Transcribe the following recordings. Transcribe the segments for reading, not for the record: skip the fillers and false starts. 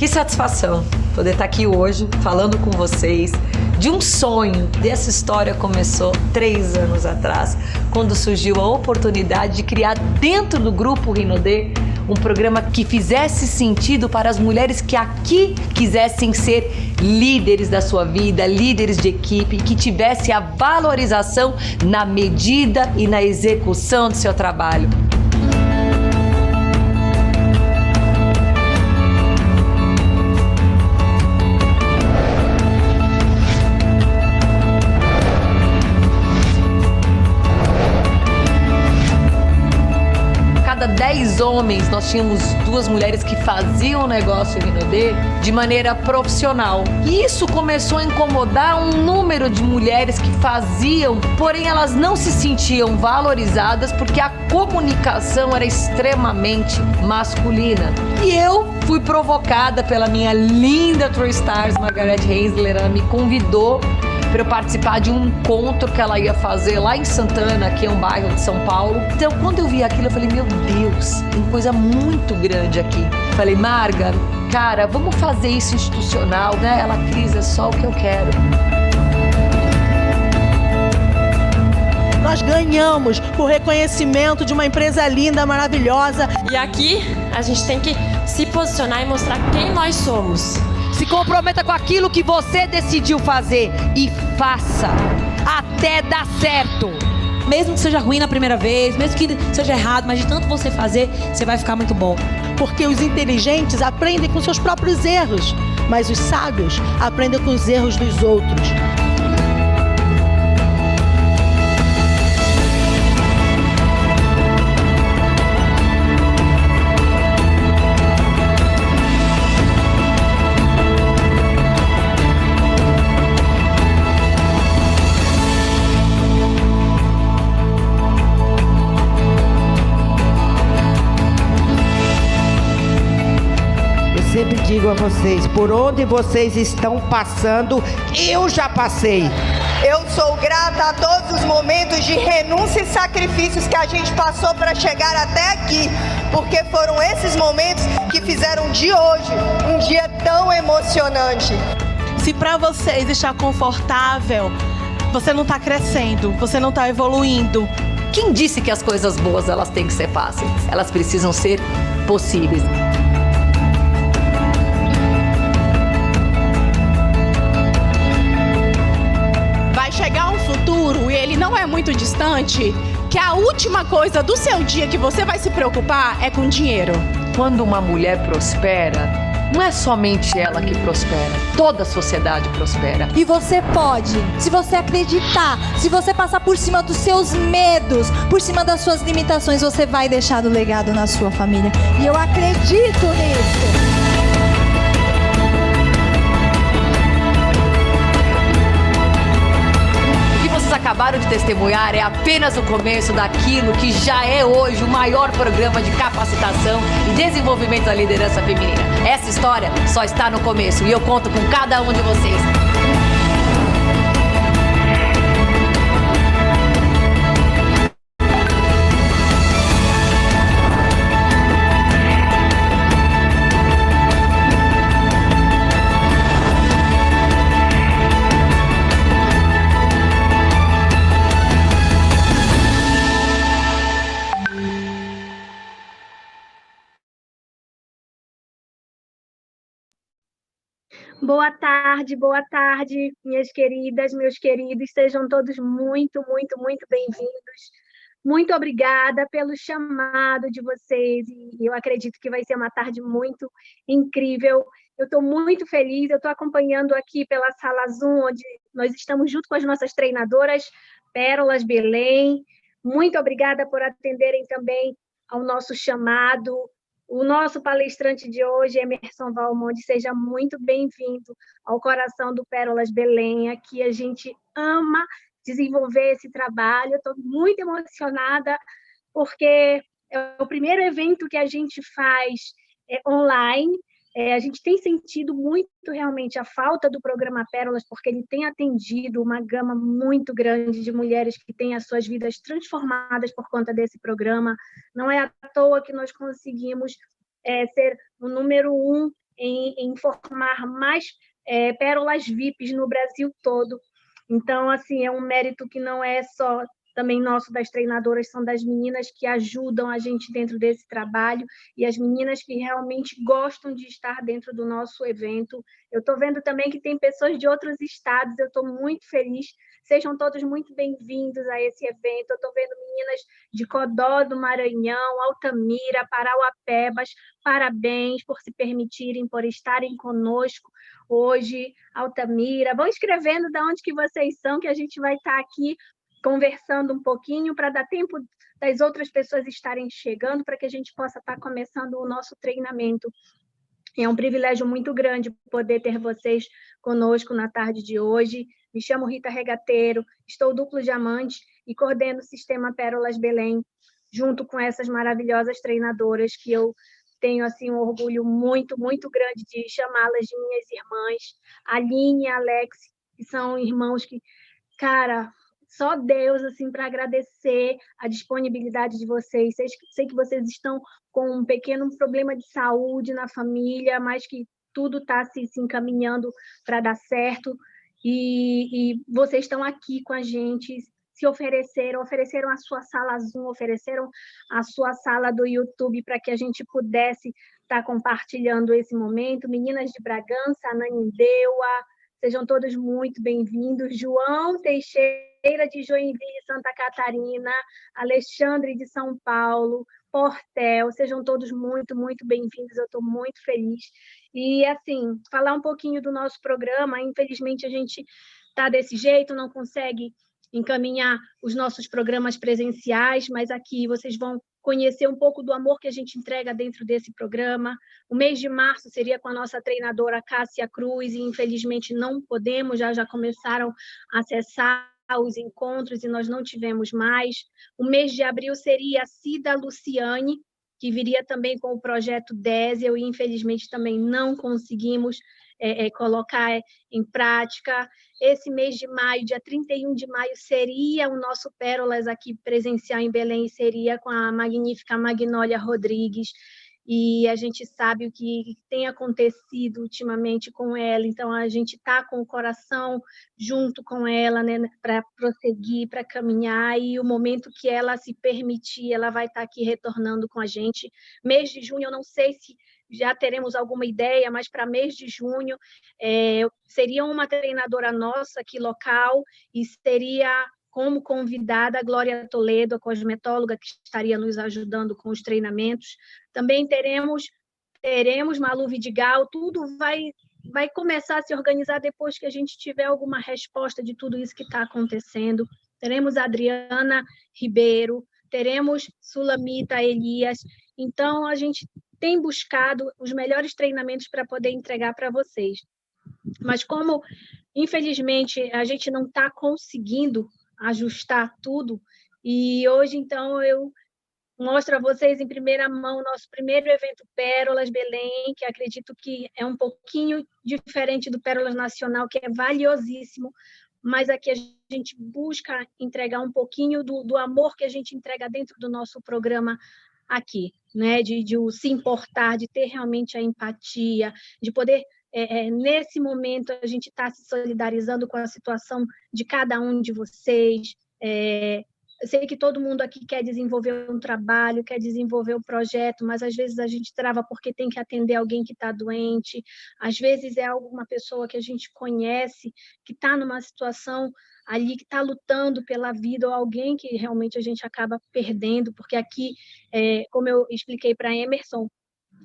Que satisfação poder estar aqui hoje falando com vocês de um sonho. Essa história começou 3 anos atrás, quando surgiu a oportunidade de criar dentro do Grupo Rinodê um programa que fizesse sentido para as mulheres que aqui quisessem ser líderes da sua vida, líderes de equipe, que tivesse a valorização na medida e na execução do seu trabalho. Cada 10 homens, nós tínhamos 2 mulheres que faziam o negócio Rinodê de maneira profissional. E isso começou a incomodar um número de mulheres que faziam, porém elas não se sentiam valorizadas porque a comunicação era extremamente masculina. E eu fui provocada pela minha linda True Stars, Margaret Hensler. Ela me convidou para eu participar de um encontro que ela ia fazer lá em Santana, que é um bairro de São Paulo. Então, quando eu vi aquilo, eu falei, meu Deus, tem coisa muito grande aqui. Falei, Marga, cara, vamos fazer isso institucional, né? Ela, Cris, é só o que eu quero. Nós ganhamos o reconhecimento de uma empresa linda, maravilhosa. E aqui, a gente tem que se posicionar e mostrar quem nós somos. Se comprometa com aquilo que você decidiu fazer e faça até dar certo. Mesmo que seja ruim na primeira vez, mesmo que seja errado, mas de tanto você fazer, você vai ficar muito bom. Porque os inteligentes aprendem com seus próprios erros, mas os sábios aprendem com os erros dos outros. Sempre digo a vocês, por onde vocês estão passando, eu já passei. Eu sou grata a todos os momentos de renúncia e sacrifícios que a gente passou para chegar até aqui, porque foram esses momentos que fizeram de hoje um dia tão emocionante. Se para vocês estar confortável, você não está crescendo, você não está evoluindo. Quem disse que as coisas boas elas têm que ser fáceis? Elas precisam ser possíveis. Chegar um futuro, e ele não é muito distante, que a última coisa do seu dia que você vai se preocupar é com dinheiro. Quando uma mulher prospera, não é somente ela que prospera, toda a sociedade prospera. E você pode, se você acreditar, se você passar por cima dos seus medos, por cima das suas limitações, você vai deixar o legado na sua família. E eu acredito nisso. Acabaram de testemunhar é apenas o começo daquilo que já é hoje o maior programa de capacitação e desenvolvimento da liderança feminina. Essa história só está no começo e eu conto com cada um de vocês. Boa tarde, minhas queridas, meus queridos, sejam todos muito bem-vindos. Muito obrigada pelo chamado de vocês, e eu acredito que vai ser uma tarde muito incrível. Eu estou muito feliz, eu estou acompanhando aqui pela sala Zoom, onde nós estamos junto com as nossas treinadoras, Pérolas Belém. Muito obrigada por atenderem também ao nosso chamado. O nosso palestrante de hoje, Emerson Valmonte, seja muito bem-vindo ao coração do Pérolas Belém. Aqui a gente ama desenvolver esse trabalho. Estou muito emocionada, porque é o primeiro evento que a gente faz online. A gente tem sentido muito realmente a falta do programa Pérolas, porque ele tem atendido uma gama muito grande de mulheres que têm as suas vidas transformadas por conta desse programa. Não é à toa que nós conseguimos ser o número 1 em formar mais pérolas VIPs no Brasil todo. Então, assim, é um mérito que não é só também nosso das treinadoras, são das meninas que ajudam a gente dentro desse trabalho e as meninas que realmente gostam de estar dentro do nosso evento. Eu estou vendo também que tem pessoas de outros estados, eu estou muito feliz. Sejam todos muito bem-vindos a esse evento. Eu estou vendo meninas de Codó do Maranhão, Altamira, Parauapebas. Parabéns por se permitirem, por estarem conosco hoje, Altamira. Vão escrevendo de onde que vocês são, que a gente vai estar aqui conversando um pouquinho para dar tempo das outras pessoas estarem chegando, para que a gente possa estar começando o nosso treinamento. É um privilégio muito grande poder ter vocês conosco na tarde de hoje. Me chamo Rita Regateiro, estou duplo diamante e coordeno o Sistema Pérolas Belém, junto com essas maravilhosas treinadoras que eu tenho assim um orgulho muito, muito grande de chamá-las de minhas irmãs, Aline e Alex, que são irmãos que, cara, só Deus assim para agradecer a disponibilidade de vocês. Sei que vocês estão com um pequeno problema de saúde na família, mas que tudo está se encaminhando para dar certo. E vocês estão aqui com a gente, se ofereceram a sua sala Zoom, ofereceram a sua sala do YouTube para que a gente pudesse estar compartilhando esse momento. Meninas de Bragança, Ananindeua, sejam todos muito bem-vindos. João Teixeira de Joinville, Santa Catarina, Alexandre de São Paulo, Portel, sejam todos muito, muito bem-vindos. Eu estou muito feliz. E, assim, falar um pouquinho do nosso programa. Infelizmente, a gente está desse jeito, não consegue encaminhar os nossos programas presenciais, mas aqui vocês vão conhecer um pouco do amor que a gente entrega dentro desse programa. O mês de março seria com a nossa treinadora Cássia Cruz, e infelizmente não podemos, já começaram a acessar os encontros e nós não tivemos mais. O mês de abril seria a Cida Luciane, que viria também com o projeto Dézel, e infelizmente também não conseguimos colocar em prática. Esse mês de maio, dia 31 de maio, seria o nosso Pérolas aqui presencial em Belém, seria com a magnífica Magnólia Rodrigues, e a gente sabe o que tem acontecido ultimamente com ela, então a gente está com o coração junto com ela, né, para prosseguir, para caminhar, e o momento que ela se permitir, ela vai estar aqui retornando com a gente. Mês de junho, eu não sei se já teremos alguma ideia, mas para mês de junho seria uma treinadora nossa aqui local, e seria como convidada a Glória Toledo, a cosmetóloga que estaria nos ajudando com os treinamentos. Também teremos Malu Vidigal, tudo vai começar a se organizar depois que a gente tiver alguma resposta de tudo isso que está acontecendo. Teremos a Adriana Ribeiro, teremos Sulamita Elias. Então, a gente tem buscado os melhores treinamentos para poder entregar para vocês. Mas como, infelizmente, a gente não está conseguindo ajustar tudo, e hoje, então, eu mostro a vocês em primeira mão o nosso primeiro evento Pérolas Belém, que acredito que é um pouquinho diferente do Pérolas Nacional, que é valiosíssimo, mas aqui a gente busca entregar um pouquinho do amor que a gente entrega dentro do nosso programa aqui, né? De se importar, de ter realmente a empatia, de poder, nesse momento, a gente está se solidarizando com a situação de cada um de vocês. Eu sei que todo mundo aqui quer desenvolver um trabalho, quer desenvolver um projeto, mas às vezes a gente trava porque tem que atender alguém que está doente, às vezes é alguma pessoa que a gente conhece, que está numa situação ali, que está lutando pela vida, ou alguém que realmente a gente acaba perdendo, porque aqui, como eu expliquei para Emerson,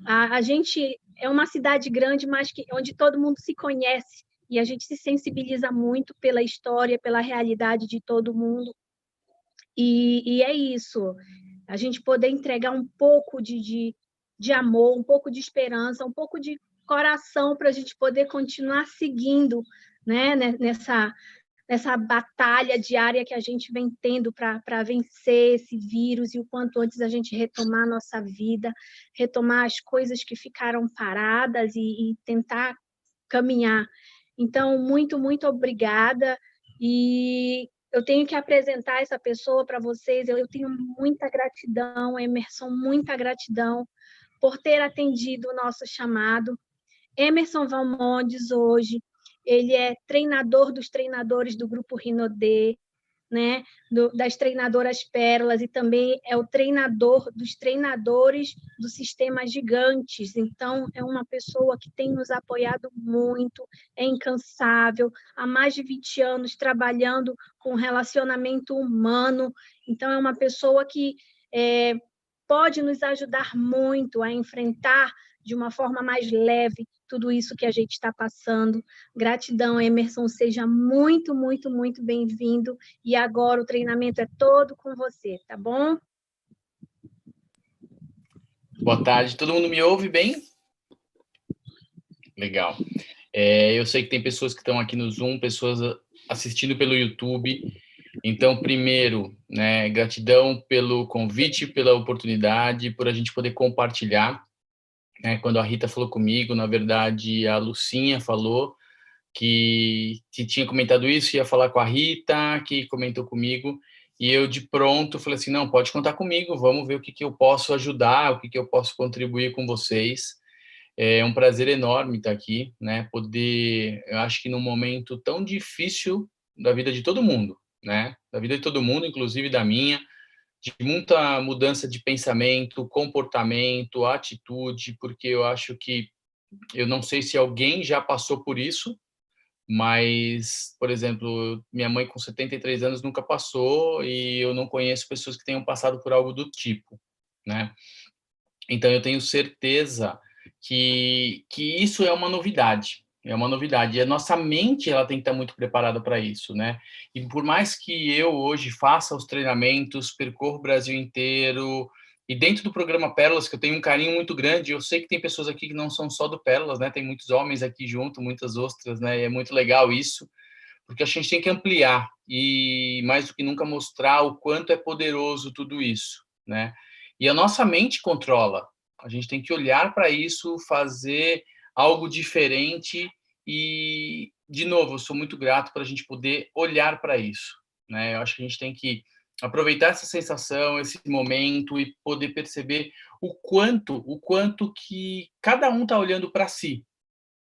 a gente é uma cidade grande, mas onde todo mundo se conhece, e a gente se sensibiliza muito pela história, pela realidade de todo mundo. E é isso, a gente poder entregar um pouco de amor, um pouco de esperança, um pouco de coração para a gente poder continuar seguindo, né, nessa batalha diária que a gente vem tendo para vencer esse vírus, e o quanto antes a gente retomar a nossa vida, retomar as coisas que ficaram paradas e tentar caminhar. Então, muito, muito obrigada, e eu tenho que apresentar essa pessoa para vocês. Eu tenho muita gratidão, Emerson, muita gratidão por ter atendido o nosso chamado. Emerson Valmondes hoje, ele é treinador dos treinadores do Grupo Rinodê, né, das treinadoras Pérolas, e também é o treinador dos treinadores do Sistema Gigantes. Então, é uma pessoa que tem nos apoiado muito, é incansável, há mais de 20 anos trabalhando com relacionamento humano. Então, é uma pessoa que pode nos ajudar muito a enfrentar de uma forma mais leve tudo isso que a gente está passando. Gratidão, Emerson, seja muito, muito, muito bem-vindo. E agora o treinamento é todo com você, tá bom? Boa tarde, todo mundo me ouve bem? Legal. Eu sei que tem pessoas que estão aqui no Zoom, pessoas assistindo pelo YouTube. Então, primeiro, né, gratidão pelo convite, pela oportunidade, por a gente poder compartilhar. Quando a Rita falou comigo, na verdade, a Lucinha falou que tinha comentado isso, ia falar com a Rita, que comentou comigo, e eu, de pronto, falei assim, não, pode contar comigo, vamos ver o que eu posso ajudar, o que eu posso contribuir com vocês. É um prazer enorme estar aqui, né, poder, eu acho que num momento tão difícil da vida de todo mundo, né, da vida de todo mundo, inclusive da minha, de muita mudança de pensamento, comportamento, atitude, porque eu acho que, eu não sei se alguém já passou por isso, mas, por exemplo, minha mãe com 73 anos nunca passou e eu não conheço pessoas que tenham passado por algo do tipo, né? Então, eu tenho certeza que isso é uma novidade. É uma novidade. E a nossa mente ela tem que estar muito preparada para isso, né? E por mais que eu hoje faça os treinamentos, percorra o Brasil inteiro, e dentro do programa Pérolas, que eu tenho um carinho muito grande, eu sei que tem pessoas aqui que não são só do Pérolas, né? Tem muitos homens aqui junto, muitas ostras, né? E é muito legal isso, porque a gente tem que ampliar e, mais do que nunca, mostrar o quanto é poderoso tudo isso, né? E a nossa mente controla. A gente tem que olhar para isso, fazer algo diferente e, de novo, eu sou muito grato para a gente poder olhar para isso, né? Eu acho que a gente tem que aproveitar essa sensação, esse momento e poder perceber o quanto que cada um está olhando para si.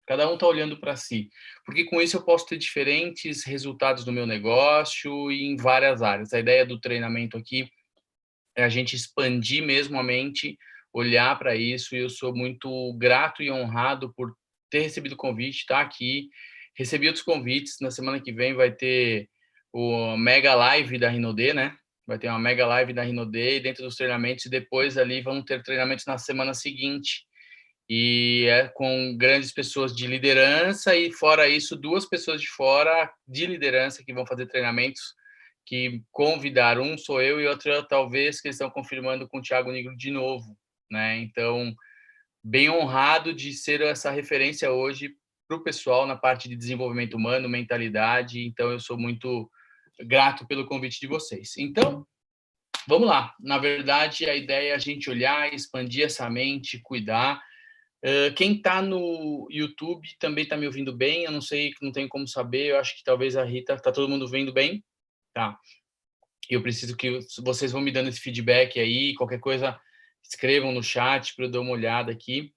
Cada um está olhando para si, porque com isso eu posso ter diferentes resultados no meu negócio e em várias áreas. A ideia do treinamento aqui é a gente expandir mesmo a mente, olhar para isso, e eu sou muito grato e honrado por ter recebido o convite, estar aqui. Recebi outros convites, na semana que vem vai ter o Mega Live da Rinodê, né? Vai ter uma Mega Live da Rinodê dentro dos treinamentos, e depois ali vamos ter treinamentos na semana seguinte. E é com grandes pessoas de liderança, e fora isso, 2 pessoas de fora de liderança que vão fazer treinamentos, que convidaram. Um sou eu e outro talvez que eles estão confirmando com o Thiago Nigro de novo, né? Então, bem honrado de ser essa referência hoje para o pessoal na parte de desenvolvimento humano, mentalidade. Então, eu sou muito grato pelo convite de vocês. Então, vamos lá. Na verdade, a ideia é a gente olhar, expandir essa mente, cuidar. Quem está no YouTube também está me ouvindo bem? Eu não sei, não tenho como saber. Eu acho que talvez a Rita... Está todo mundo vendo bem? Tá. Eu preciso que vocês vão me dando esse feedback aí. Qualquer coisa, escrevam no chat para eu dar uma olhada aqui.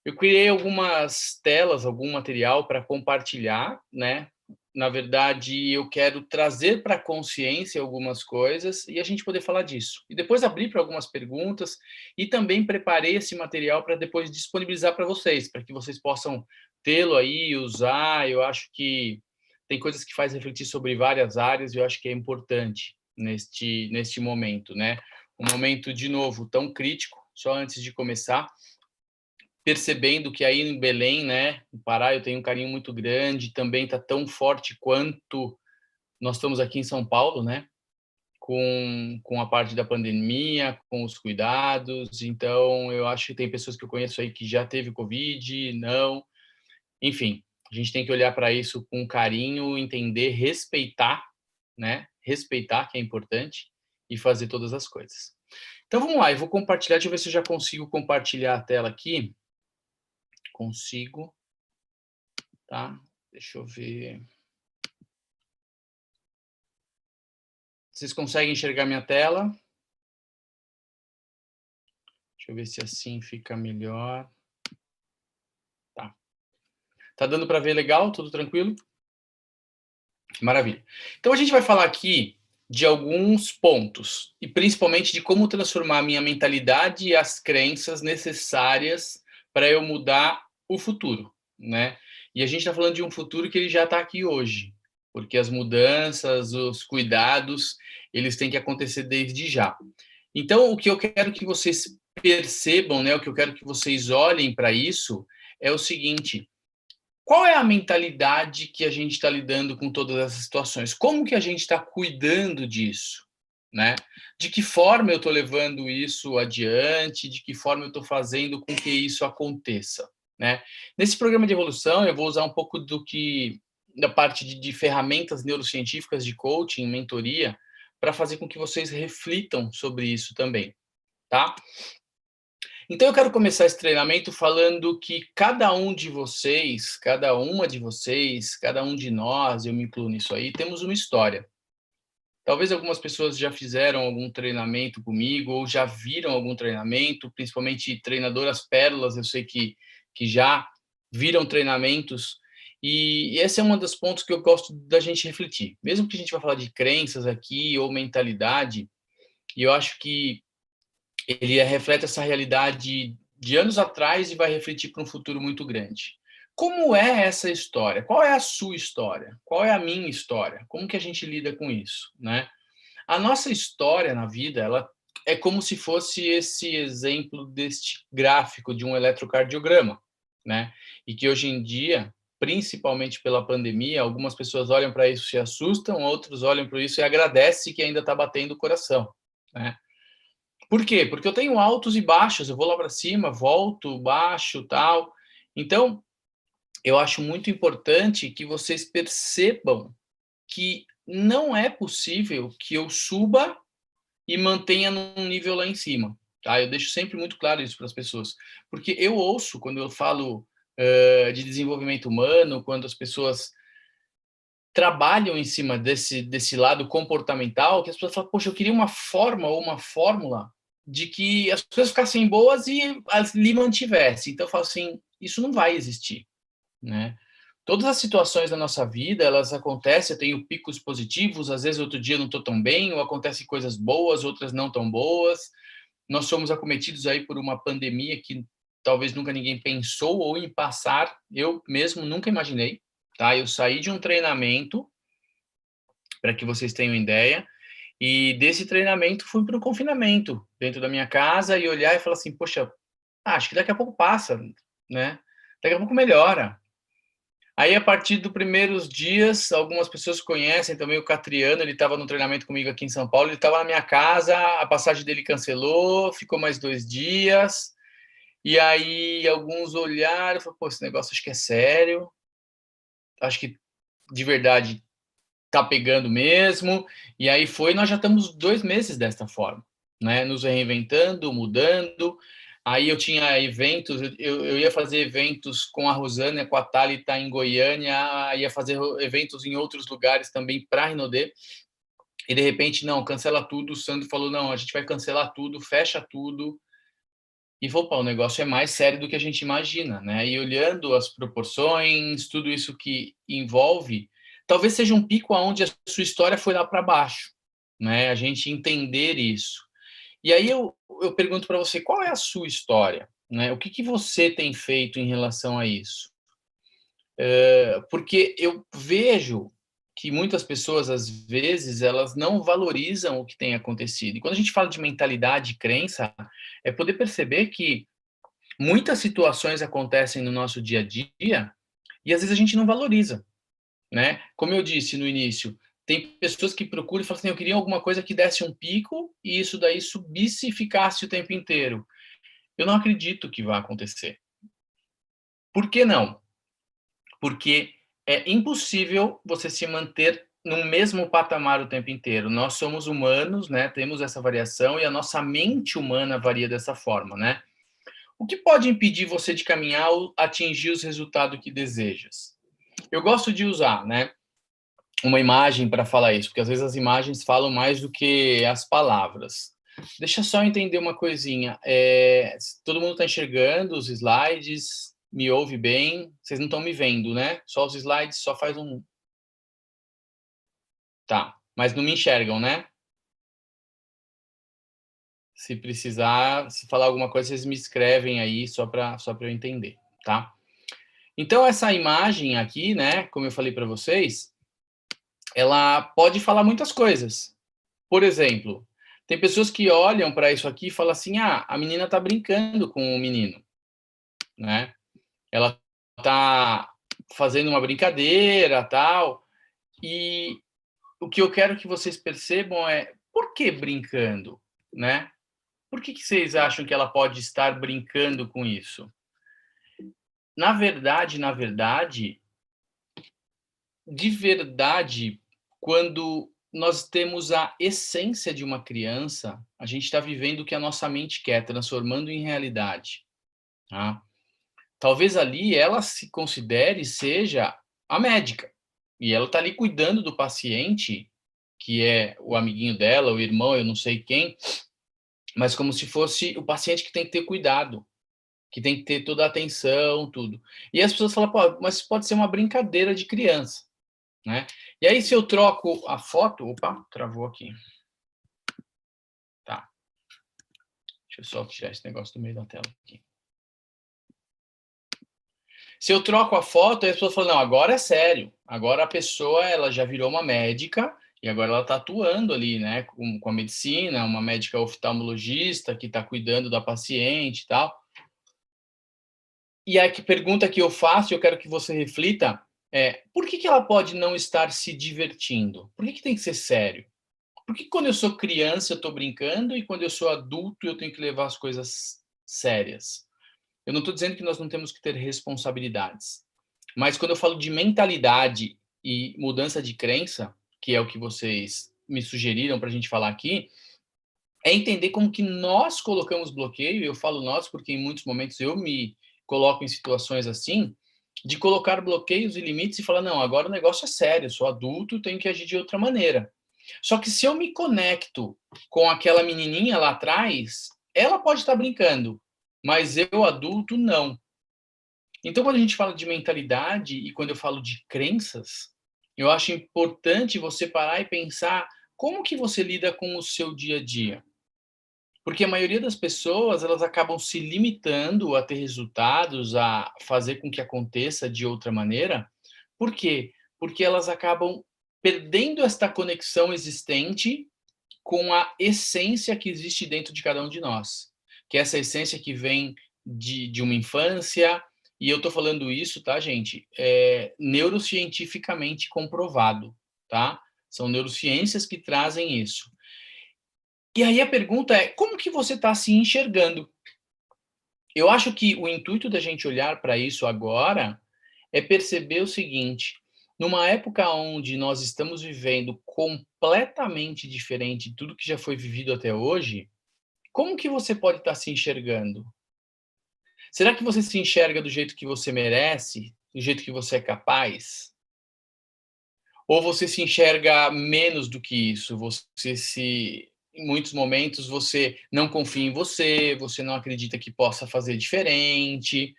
Eu criei algumas telas, algum material para compartilhar, né? Na verdade, eu quero trazer para a consciência algumas coisas e a gente poder falar disso. E depois abrir para algumas perguntas, e também preparei esse material para depois disponibilizar para vocês, para que vocês possam tê-lo aí, usar. Eu acho que tem coisas que faz refletir sobre várias áreas, e eu acho que é importante neste momento, né? Um momento, de novo, tão crítico. Só antes de começar, percebendo que aí em Belém, né, no Pará, eu tenho um carinho muito grande, também está tão forte quanto nós estamos aqui em São Paulo, né, com a parte da pandemia, com os cuidados. Então, eu acho que tem pessoas que eu conheço aí que já teve Covid, não. Enfim, a gente tem que olhar para isso com carinho, entender, respeitar, né, respeitar, que é importante, e fazer todas as coisas. Então, vamos lá, eu vou compartilhar, deixa eu ver se eu já consigo compartilhar a tela aqui. Consigo, tá? Deixa eu ver. Vocês conseguem enxergar minha tela? Deixa eu ver se assim fica melhor. Tá. Tá dando para ver legal? Tudo tranquilo? Maravilha. Então a gente vai falar aqui de alguns pontos, e principalmente de como transformar a minha mentalidade e as crenças necessárias para eu mudar o futuro, né? E a gente está falando de um futuro que ele já está aqui hoje, porque as mudanças, os cuidados, eles têm que acontecer desde já. Então, o que eu quero que vocês percebam, né, o que eu quero que vocês olhem para isso, é o seguinte: qual é a mentalidade que a gente está lidando com todas essas situações? Como que a gente está cuidando disso? Né? De que forma eu estou levando isso adiante? De que forma eu estou fazendo com que isso aconteça? Né? Nesse programa de evolução, eu vou usar um pouco da parte de ferramentas neurocientíficas de coaching, mentoria, para fazer com que vocês reflitam sobre isso também. Tá? Então, eu quero começar esse treinamento falando que cada um de vocês, cada uma de vocês, cada um de nós, eu me incluo nisso aí, temos uma história. Talvez algumas pessoas já fizeram algum treinamento comigo, ou já viram algum treinamento, principalmente treinadoras pérolas, eu sei que já viram treinamentos, e esse é um dos pontos que eu gosto da gente refletir. Mesmo que a gente vai falar de crenças aqui, ou mentalidade, e eu acho que ele reflete essa realidade de anos atrás e vai refletir para um futuro muito grande. Como é essa história? Qual é a sua história? Qual é a minha história? Como que a gente lida com isso, né? A nossa história na vida, ela é como se fosse esse exemplo deste gráfico de um eletrocardiograma, né? E que hoje em dia, principalmente pela pandemia, algumas pessoas olham para isso e se assustam, outros olham para isso e agradecem que ainda está batendo o coração, né? Por quê? Porque eu tenho altos e baixos, eu vou lá para cima, volto, baixo, tal. Então, eu acho muito importante que vocês percebam que não é possível que eu suba e mantenha num nível lá em cima, tá? Eu deixo sempre muito claro isso para as pessoas, porque eu ouço, quando eu falo de desenvolvimento humano, quando as pessoas trabalham em cima desse lado comportamental, que as pessoas falam, poxa, eu queria uma forma ou uma fórmula de que as coisas ficassem boas e as lhe mantivessem. Então, eu falo assim, isso não vai existir, né? Todas as situações da nossa vida, elas acontecem, eu tenho picos positivos, às vezes outro dia eu não estou tão bem, ou acontecem coisas boas, outras não tão boas. Nós somos acometidos aí por uma pandemia que talvez nunca ninguém pensou ou em passar, eu mesmo nunca imaginei, tá? Eu saí de um treinamento, para que vocês tenham ideia, e desse treinamento fui para o confinamento, dentro da minha casa, e olhar e falar assim, poxa, acho que daqui a pouco passa, né? Daqui a pouco melhora. Aí, a partir dos primeiros dias, algumas pessoas conhecem também o Catriano, ele estava no treinamento comigo aqui em São Paulo, ele estava na minha casa, a passagem dele cancelou, ficou mais 2 dias, e aí alguns olharam e falaram, pô, esse negócio acho que é sério, acho que de verdade tá pegando mesmo, e aí nós já estamos 2 meses desta forma, né, nos reinventando, mudando. Aí eu tinha eventos, eu ia fazer eventos com a Rosana, com a Thalita em Goiânia, ia fazer eventos em outros lugares também para a Rinodê, e de repente, não, cancela tudo, o Sandro falou, não, a gente vai cancelar tudo, fecha tudo, e o negócio é mais sério do que a gente imagina, né? E olhando as proporções, tudo isso que envolve, talvez seja um pico onde a sua história foi lá para baixo, né? A gente entender isso. E aí eu pergunto para você, qual é a sua história? Né? O que você tem feito em relação a isso? Porque eu vejo que muitas pessoas, às vezes, elas não valorizam o que tem acontecido. E quando a gente fala de mentalidade e crença, é poder perceber que muitas situações acontecem no nosso dia a dia e, às vezes, a gente não valoriza. Né? Como eu disse no início, tem pessoas que procuram e falam assim, eu queria alguma coisa que desse um pico e isso daí subisse e ficasse o tempo inteiro. Eu não acredito que vai acontecer. Por que não? Porque é impossível você se manter no mesmo patamar o tempo inteiro. Nós somos humanos, né? Temos essa variação e a nossa mente humana varia dessa forma, né? O que pode impedir você de caminhar ou atingir os resultados que desejas? Eu gosto de usar, né, uma imagem para falar isso, porque às vezes as imagens falam mais do que as palavras. Deixa só eu entender uma coisinha. Todo mundo está enxergando os slides? me ouve bem? Vocês não estão me vendo, né? Só os slides, só faz um... Tá, mas não me enxergam, né? Se precisar, se falar alguma coisa, vocês me escrevem aí, só para eu entender, tá? Então, essa imagem aqui, né, como eu falei para vocês, ela pode falar muitas coisas. Por exemplo, tem pessoas que olham para isso aqui e falam assim, ah, a menina está brincando com o menino, né? Ela está fazendo uma brincadeira, tal, e o que eu quero que vocês percebam é, por que brincando, né? Por que vocês acham que ela pode estar brincando com isso? Na verdade, de verdade, quando nós temos a essência de uma criança, a gente está vivendo o que a nossa mente quer, transformando em realidade. Tá? Talvez ali ela se considere seja a médica, e ela está ali cuidando do paciente, que é o amiguinho dela, o irmão, eu não sei quem, mas como se fosse o paciente que tem que ter cuidado, que tem que ter toda a atenção, tudo. E as pessoas falam, pô, mas pode ser uma brincadeira de criança, né? E aí, se eu troco a foto... Opa, travou aqui. Tá. Deixa eu só tirar esse negócio do meio da tela aqui. Se eu troco a foto, aí as pessoas falam, não, agora é sério. Agora a pessoa, ela já virou uma médica e agora ela está atuando ali, né, com a medicina, uma médica oftalmologista que está cuidando da paciente e tal. E a pergunta que eu faço, eu quero que você reflita, é, por que ela pode não estar se divertindo? Por que tem que ser sério? Por que quando eu sou criança eu estou brincando e quando eu sou adulto eu tenho que levar as coisas sérias? Eu não estou dizendo que nós não temos que ter responsabilidades, mas quando eu falo de mentalidade e mudança de crença, que é o que vocês me sugeriram para a gente falar aqui, é entender como que nós colocamos bloqueio, eu falo nós porque em muitos momentos eu me coloco em situações assim, de colocar bloqueios e limites e falar, não, agora o negócio é sério, eu sou adulto, tenho que agir de outra maneira. Só que se eu me conecto com aquela menininha lá atrás, ela pode estar brincando, mas eu, adulto, não. Então, quando a gente fala de mentalidade e quando eu falo de crenças, eu acho importante você parar e pensar como que você lida com o seu dia a dia. Porque a maioria das pessoas, elas acabam se limitando a ter resultados, a fazer com que aconteça de outra maneira. Por quê? Porque elas acabam perdendo esta conexão existente com a essência que existe dentro de cada um de nós. Que é essa essência que vem de uma infância, e eu estou falando isso, tá, gente? É neurocientificamente comprovado, tá? São neurociências que trazem isso. E aí a pergunta é, como que você está se enxergando? Eu acho que o intuito da gente olhar para isso agora é perceber o seguinte, numa época onde nós estamos vivendo completamente diferente de tudo que já foi vivido até hoje, como que você pode estar se enxergando? Será que você se enxerga do jeito que você merece? Do jeito que você é capaz? Ou você se enxerga menos do que isso? Em muitos momentos, você não confia em você, você não acredita que possa fazer diferente.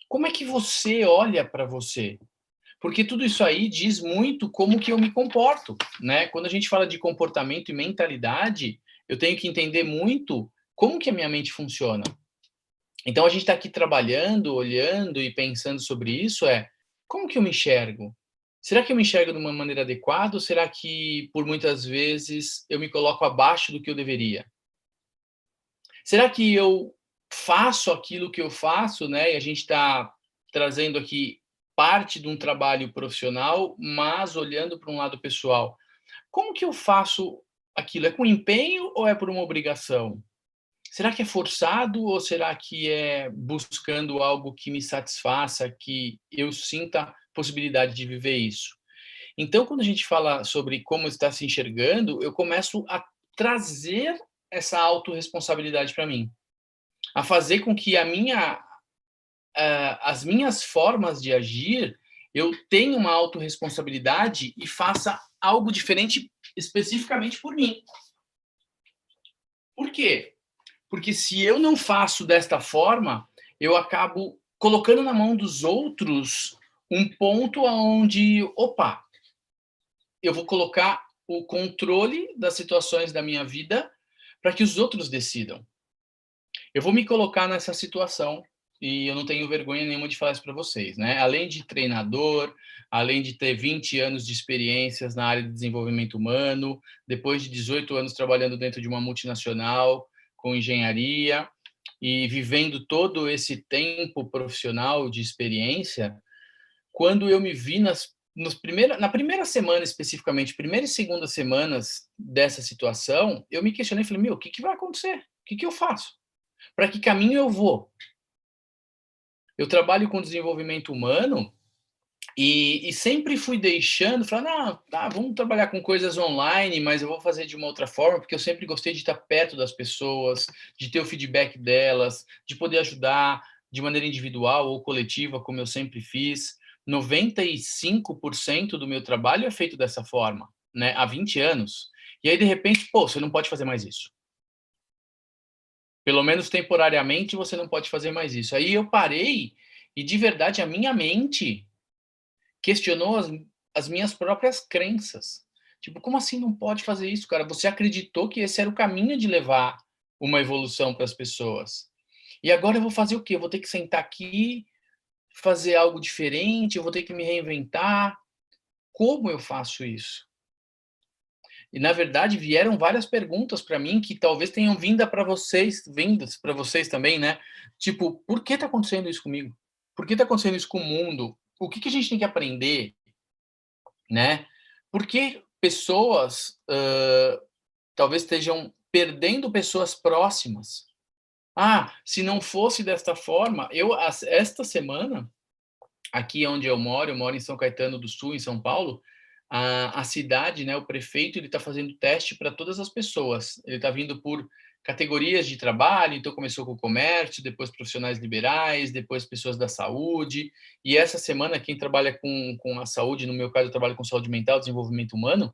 Como é que você olha para você? Porque tudo isso aí diz muito como que eu me comporto, né? Quando a gente fala de comportamento e mentalidade, eu tenho que entender muito como que a minha mente funciona. Então, a gente está aqui trabalhando, olhando e pensando sobre isso, como que eu me enxergo? Será que eu me enxergo de uma maneira adequada ou será que, por muitas vezes, eu me coloco abaixo do que eu deveria? Será que eu faço aquilo que eu faço, né? E a gente está trazendo aqui parte de um trabalho profissional, mas olhando para um lado pessoal. Como que eu faço aquilo? É com empenho ou é por uma obrigação? Será que é forçado ou será que é buscando algo que me satisfaça, que eu sinta possibilidade de viver isso? Então, quando a gente fala sobre como está se enxergando, eu começo a trazer essa autorresponsabilidade para mim, a fazer com que as minhas formas de agir, eu tenha uma autorresponsabilidade e faça algo diferente especificamente por mim. Por quê? Porque se eu não faço desta forma, eu acabo colocando na mão dos outros um ponto onde, opa, eu vou colocar o controle das situações da minha vida para que os outros decidam. Eu vou me colocar nessa situação e eu não tenho vergonha nenhuma de falar isso para vocês, né? Além de treinador, além de ter 20 anos de experiências na área de desenvolvimento humano, depois de 18 anos trabalhando dentro de uma multinacional com engenharia e vivendo todo esse tempo profissional de experiência, quando eu me vi na primeira semana especificamente, primeira e segunda semanas dessa situação, eu me questionei e falei, meu, o que vai acontecer? O que eu faço? Para que caminho eu vou? Eu trabalho com desenvolvimento humano e sempre fui deixando, falando, não, tá, vamos trabalhar com coisas online, mas eu vou fazer de uma outra forma, porque eu sempre gostei de estar perto das pessoas, de ter o feedback delas, de poder ajudar de maneira individual ou coletiva, como eu sempre fiz. 95% do meu trabalho é feito dessa forma, né, há 20 anos. E aí, de repente, pô, você não pode fazer mais isso. Pelo menos temporariamente, você não pode fazer mais isso. Aí eu parei e, de verdade, a minha mente questionou as minhas próprias crenças. Tipo, como assim não pode fazer isso, cara? Você acreditou que esse era o caminho de levar uma evolução para as pessoas. E agora eu vou fazer o quê? Eu vou ter que sentar aqui, fazer algo diferente, eu vou ter que me reinventar. Como eu faço isso? E, na verdade, vieram várias perguntas para mim que talvez tenham vindas para vocês também, né? Tipo, por que está acontecendo isso comigo? Por que está acontecendo isso com o mundo? O que a gente tem que aprender, né? Por que pessoas talvez estejam perdendo pessoas próximas? Ah, se não fosse desta forma, esta semana, aqui onde eu moro em São Caetano do Sul, em São Paulo, a cidade, né, o prefeito, ele está fazendo teste para todas as pessoas. Ele está vindo por categorias de trabalho, então começou com o comércio, depois profissionais liberais, depois pessoas da saúde. E essa semana, quem trabalha com a saúde, no meu caso, eu trabalho com saúde mental, desenvolvimento humano,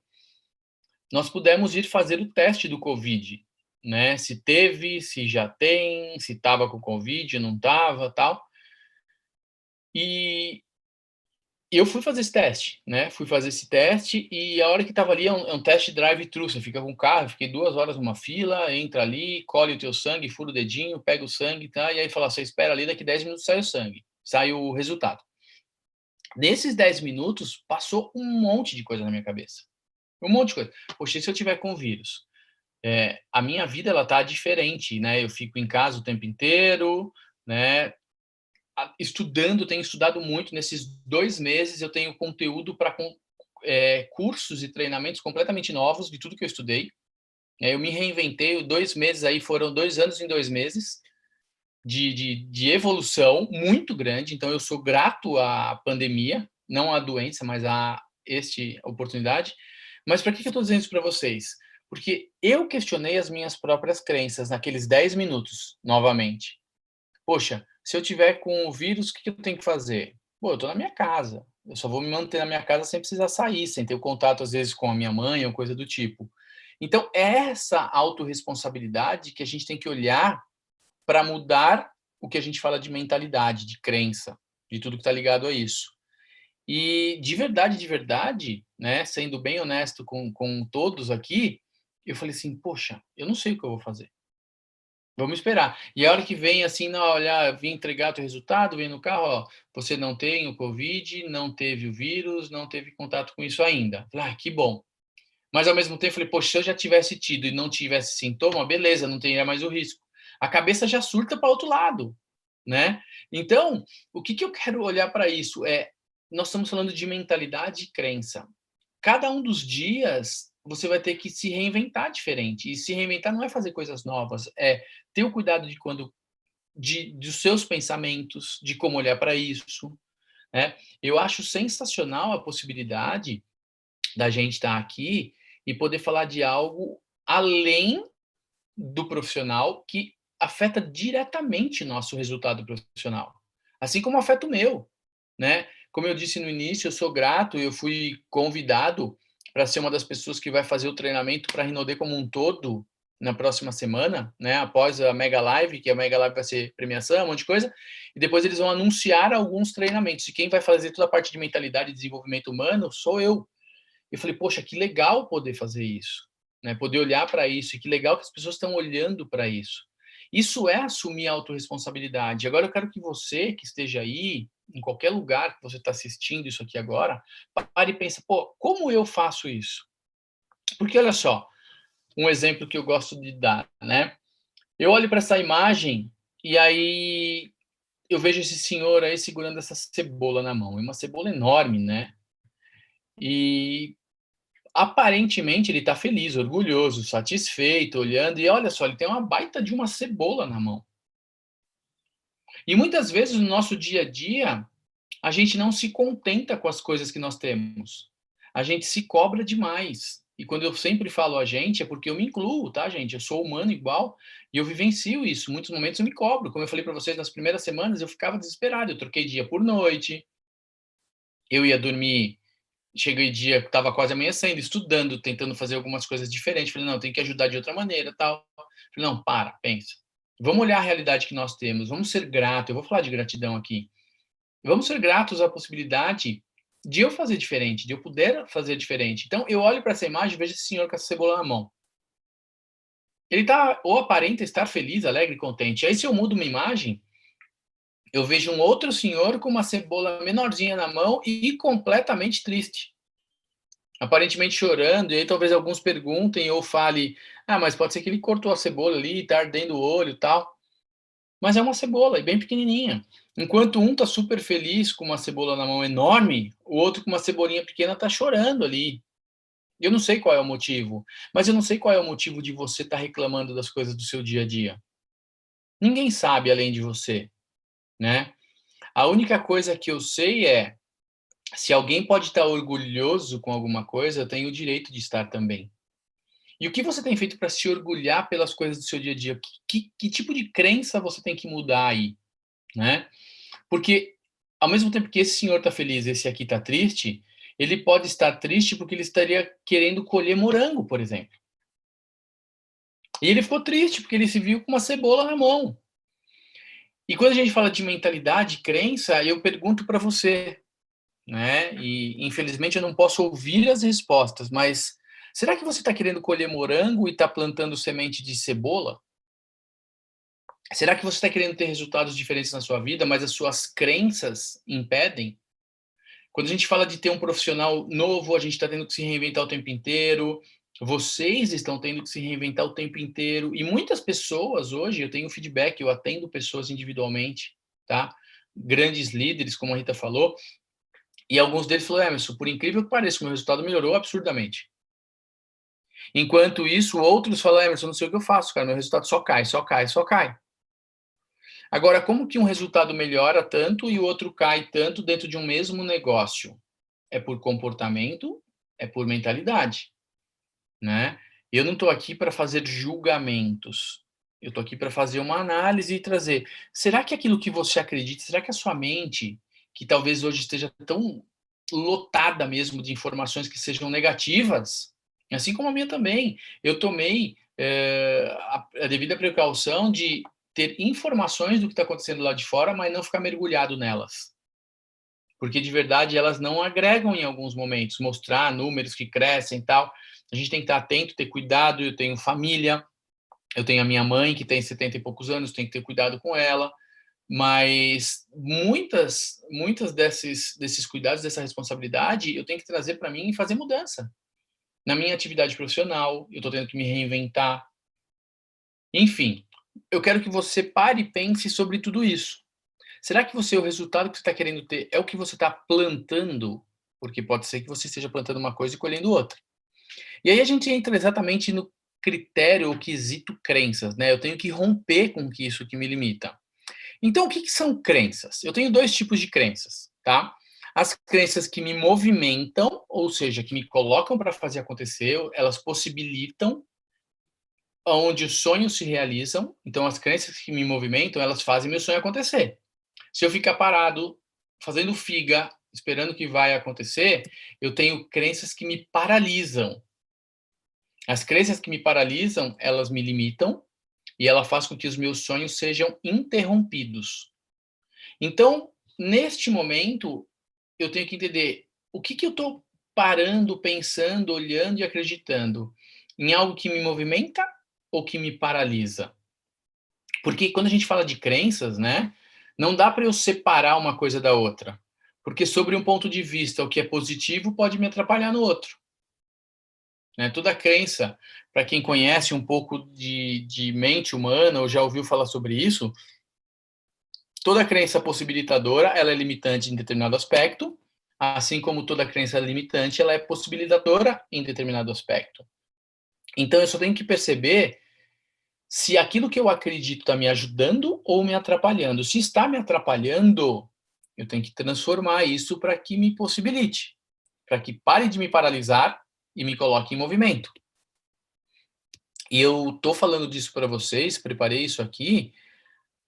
nós pudemos ir fazer o teste do Covid, né? Se teve, se já tem, se estava com Covid, não estava, tal. E eu fui fazer esse teste, né? Fui fazer esse teste e a hora que estava ali é um teste drive-thru. Você fica com o carro, fiquei 2 horas numa fila, entra ali, colhe o teu sangue, fura o dedinho, pega o sangue, tá? E aí fala, você espera ali, daqui 10 minutos sai o sangue, sai o resultado. Nesses 10 minutos, passou um monte de coisa na minha cabeça. Um monte de coisa. Poxa, e se eu tiver com vírus? A minha vida, ela tá diferente, né? Eu fico em casa o tempo inteiro, né? Tenho estudado muito. Nesses 2 meses, eu tenho conteúdo para cursos e treinamentos completamente novos de tudo que eu estudei. Eu me reinventei. 2 meses aí foram 2 anos em 2 meses de evolução muito grande. Então, eu sou grato à pandemia, não à doença, mas a esta oportunidade. Mas para que eu estou dizendo isso para vocês? Porque eu questionei as minhas próprias crenças naqueles 10 minutos, novamente. Poxa, se eu tiver com o vírus, o que eu tenho que fazer? Pô, eu estou na minha casa. Eu só vou me manter na minha casa sem precisar sair, sem ter o contato, às vezes, com a minha mãe ou coisa do tipo. Então, é essa autorresponsabilidade que a gente tem que olhar para mudar o que a gente fala de mentalidade, de crença, de tudo que está ligado a isso. E, de verdade, né, sendo bem honesto com todos aqui, eu falei assim, poxa, eu não sei o que eu vou fazer. Vamos esperar. E a hora que vem, assim, não, olha, vim entregar teu resultado, vem no carro, ó, você não tem o Covid, não teve o vírus, não teve contato com isso ainda. Falei, que bom. Mas, ao mesmo tempo, falei, poxa, se eu já tivesse tido e não tivesse sintoma, beleza, não teria mais o risco. A cabeça já surta para outro lado, né? Então, o que eu quero olhar para isso nós estamos falando de mentalidade e crença. Cada um dos dias, você vai ter que se reinventar diferente. E se reinventar não é fazer coisas novas, é ter o cuidado dos seus pensamentos, de como olhar para isso, né? Eu acho sensacional a possibilidade da gente estar aqui e poder falar de algo além do profissional que afeta diretamente nosso resultado profissional, assim como afeta o meu, né? Como eu disse no início, eu sou grato, eu fui convidado para ser uma das pessoas que vai fazer o treinamento para a Rinode como um todo na próxima semana, né, após a Mega Live, que a Mega Live vai ser premiação, um monte de coisa, e depois eles vão anunciar alguns treinamentos, e quem vai fazer toda a parte de mentalidade e desenvolvimento humano sou eu. Eu falei, poxa, que legal poder fazer isso, né, poder olhar para isso, e que legal que as pessoas estão olhando para isso. Isso é assumir a autorresponsabilidade. Agora eu quero que você, que esteja aí, em qualquer lugar que você está assistindo isso aqui agora, pare e pense, pô, como eu faço isso? Porque olha só, um exemplo que eu gosto de dar, né? Eu olho para essa imagem e aí eu vejo esse senhor aí segurando essa cebola na mão, e uma cebola enorme, né? E aparentemente ele está feliz, orgulhoso, satisfeito, olhando, e olha só, ele tem uma baita de uma cebola na mão. E muitas vezes no nosso dia a dia, a gente não se contenta com as coisas que nós temos. A gente se cobra demais. E quando eu sempre falo a gente, é porque eu me incluo, tá, gente? Eu sou humano igual e eu vivencio isso. Em muitos momentos eu me cobro. Como eu falei para vocês, nas primeiras semanas eu ficava desesperado. Eu troquei dia por noite. Eu ia dormir, cheguei dia, estava quase amanhecendo, estudando, tentando fazer algumas coisas diferentes. Falei, não, tem que ajudar de outra maneira, tal. Falei, não, pensa. Vamos olhar a realidade que nós temos. Vamos ser gratos. Eu vou falar de gratidão aqui. Vamos ser gratos à possibilidade de eu fazer diferente, de eu poder fazer diferente. Então, eu olho para essa imagem e vejo esse senhor com essa cebola na mão. Ele está, ou aparenta estar feliz, alegre, contente. Aí, se eu mudo uma imagem, eu vejo um outro senhor com uma cebola menorzinha na mão e completamente triste. Aparentemente chorando, e aí talvez alguns perguntem ou falem, mas pode ser que ele cortou a cebola ali, está ardendo o olho e tal. Mas é uma cebola, e bem pequenininha. Enquanto um está super feliz com uma cebola na mão enorme, o outro com uma cebolinha pequena está chorando ali. Eu não sei qual é o motivo, mas eu não sei qual é o motivo de você estar reclamando das coisas do seu dia a dia. Ninguém sabe além de você, né? A única coisa que eu sei é, se alguém pode estar orgulhoso com alguma coisa, eu tenho o direito de estar também. E o que você tem feito para se orgulhar pelas coisas do seu dia a dia? Que tipo de crença você tem que mudar aí, né? Porque, ao mesmo tempo que esse senhor está feliz, esse aqui está triste, ele pode estar triste porque ele estaria querendo colher morango, por exemplo. E ele ficou triste porque ele se viu com uma cebola na mão. E quando a gente fala de mentalidade, crença, eu pergunto para você, né? E, infelizmente, eu não posso ouvir as respostas, mas será que você está querendo colher morango e está plantando semente de cebola? Será que você está querendo ter resultados diferentes na sua vida, mas as suas crenças impedem? Quando a gente fala de ter um profissional novo, a gente está tendo que se reinventar o tempo inteiro. Vocês estão tendo que se reinventar o tempo inteiro. E muitas pessoas hoje, eu tenho feedback, eu atendo pessoas individualmente, tá? Grandes líderes, como a Rita falou. E alguns deles falaram, Emerson, por incrível que pareça, meu resultado melhorou absurdamente. Enquanto isso, outros falam, Emerson, não sei o que eu faço, cara, meu resultado só cai, só cai, só cai. Agora, como que um resultado melhora tanto e o outro cai tanto dentro de um mesmo negócio? É por comportamento, é por mentalidade, né? Eu não estou aqui para fazer julgamentos. Eu estou aqui para fazer uma análise e trazer. Será que aquilo que você acredita, será que a sua mente, que talvez hoje esteja tão lotada mesmo de informações que sejam negativas, assim como a minha também, eu tomei a devida precaução de ter informações do que está acontecendo lá de fora, mas não ficar mergulhado nelas. Porque, de verdade, elas não agregam em alguns momentos. Mostrar números que crescem e tal. A gente tem que estar atento, ter cuidado. Eu tenho família, eu tenho a minha mãe, que tem 70 e poucos anos, tenho que ter cuidado com ela. Mas muitas desses cuidados, dessa responsabilidade, eu tenho que trazer para mim e fazer mudança. Na minha atividade profissional, eu estou tendo que me reinventar. Enfim, eu quero que você pare e pense sobre tudo isso. Será que o resultado que você está querendo ter é o que você está plantando? Porque pode ser que você esteja plantando uma coisa e colhendo outra. E aí a gente entra exatamente no critério ou quesito crenças, né? Eu tenho que romper com isso que me limita. Então, o que são crenças? Eu tenho 2 tipos de crenças, tá? As crenças que me movimentam, ou seja, que me colocam para fazer acontecer, elas possibilitam onde os sonhos se realizam. Então, as crenças que me movimentam, elas fazem meu sonho acontecer. Se eu ficar parado, fazendo figa, esperando que vai acontecer, eu tenho crenças que me paralisam. As crenças que me paralisam, elas me limitam e ela faz com que os meus sonhos sejam interrompidos. Então, neste momento, eu tenho que entender o que eu estou parando, pensando, olhando e acreditando em algo que me movimenta ou que me paralisa. Porque quando a gente fala de crenças, né, não dá para eu separar uma coisa da outra. Porque sobre um ponto de vista, o que é positivo pode me atrapalhar no outro. Né? Toda crença, para quem conhece um pouco de mente humana ou já ouviu falar sobre isso, toda crença possibilitadora, ela é limitante em determinado aspecto, assim como toda crença limitante, ela é possibilitadora em determinado aspecto. Então, eu só tenho que perceber se aquilo que eu acredito está me ajudando ou me atrapalhando. Se está me atrapalhando, eu tenho que transformar isso para que me possibilite, para que pare de me paralisar e me coloque em movimento. E eu estou falando disso para vocês, preparei isso aqui,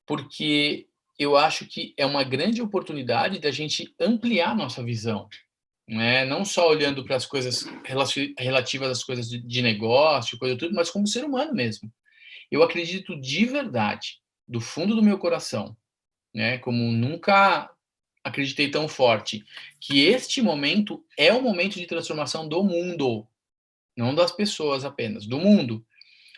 porque eu acho que é uma grande oportunidade da gente ampliar nossa visão. Né? Não só olhando para as coisas relativas às coisas de negócio, coisa tudo, mas como ser humano mesmo. Eu acredito de verdade, do fundo do meu coração, né, como nunca acreditei tão forte, que este momento é o momento de transformação do mundo, não das pessoas apenas, do mundo.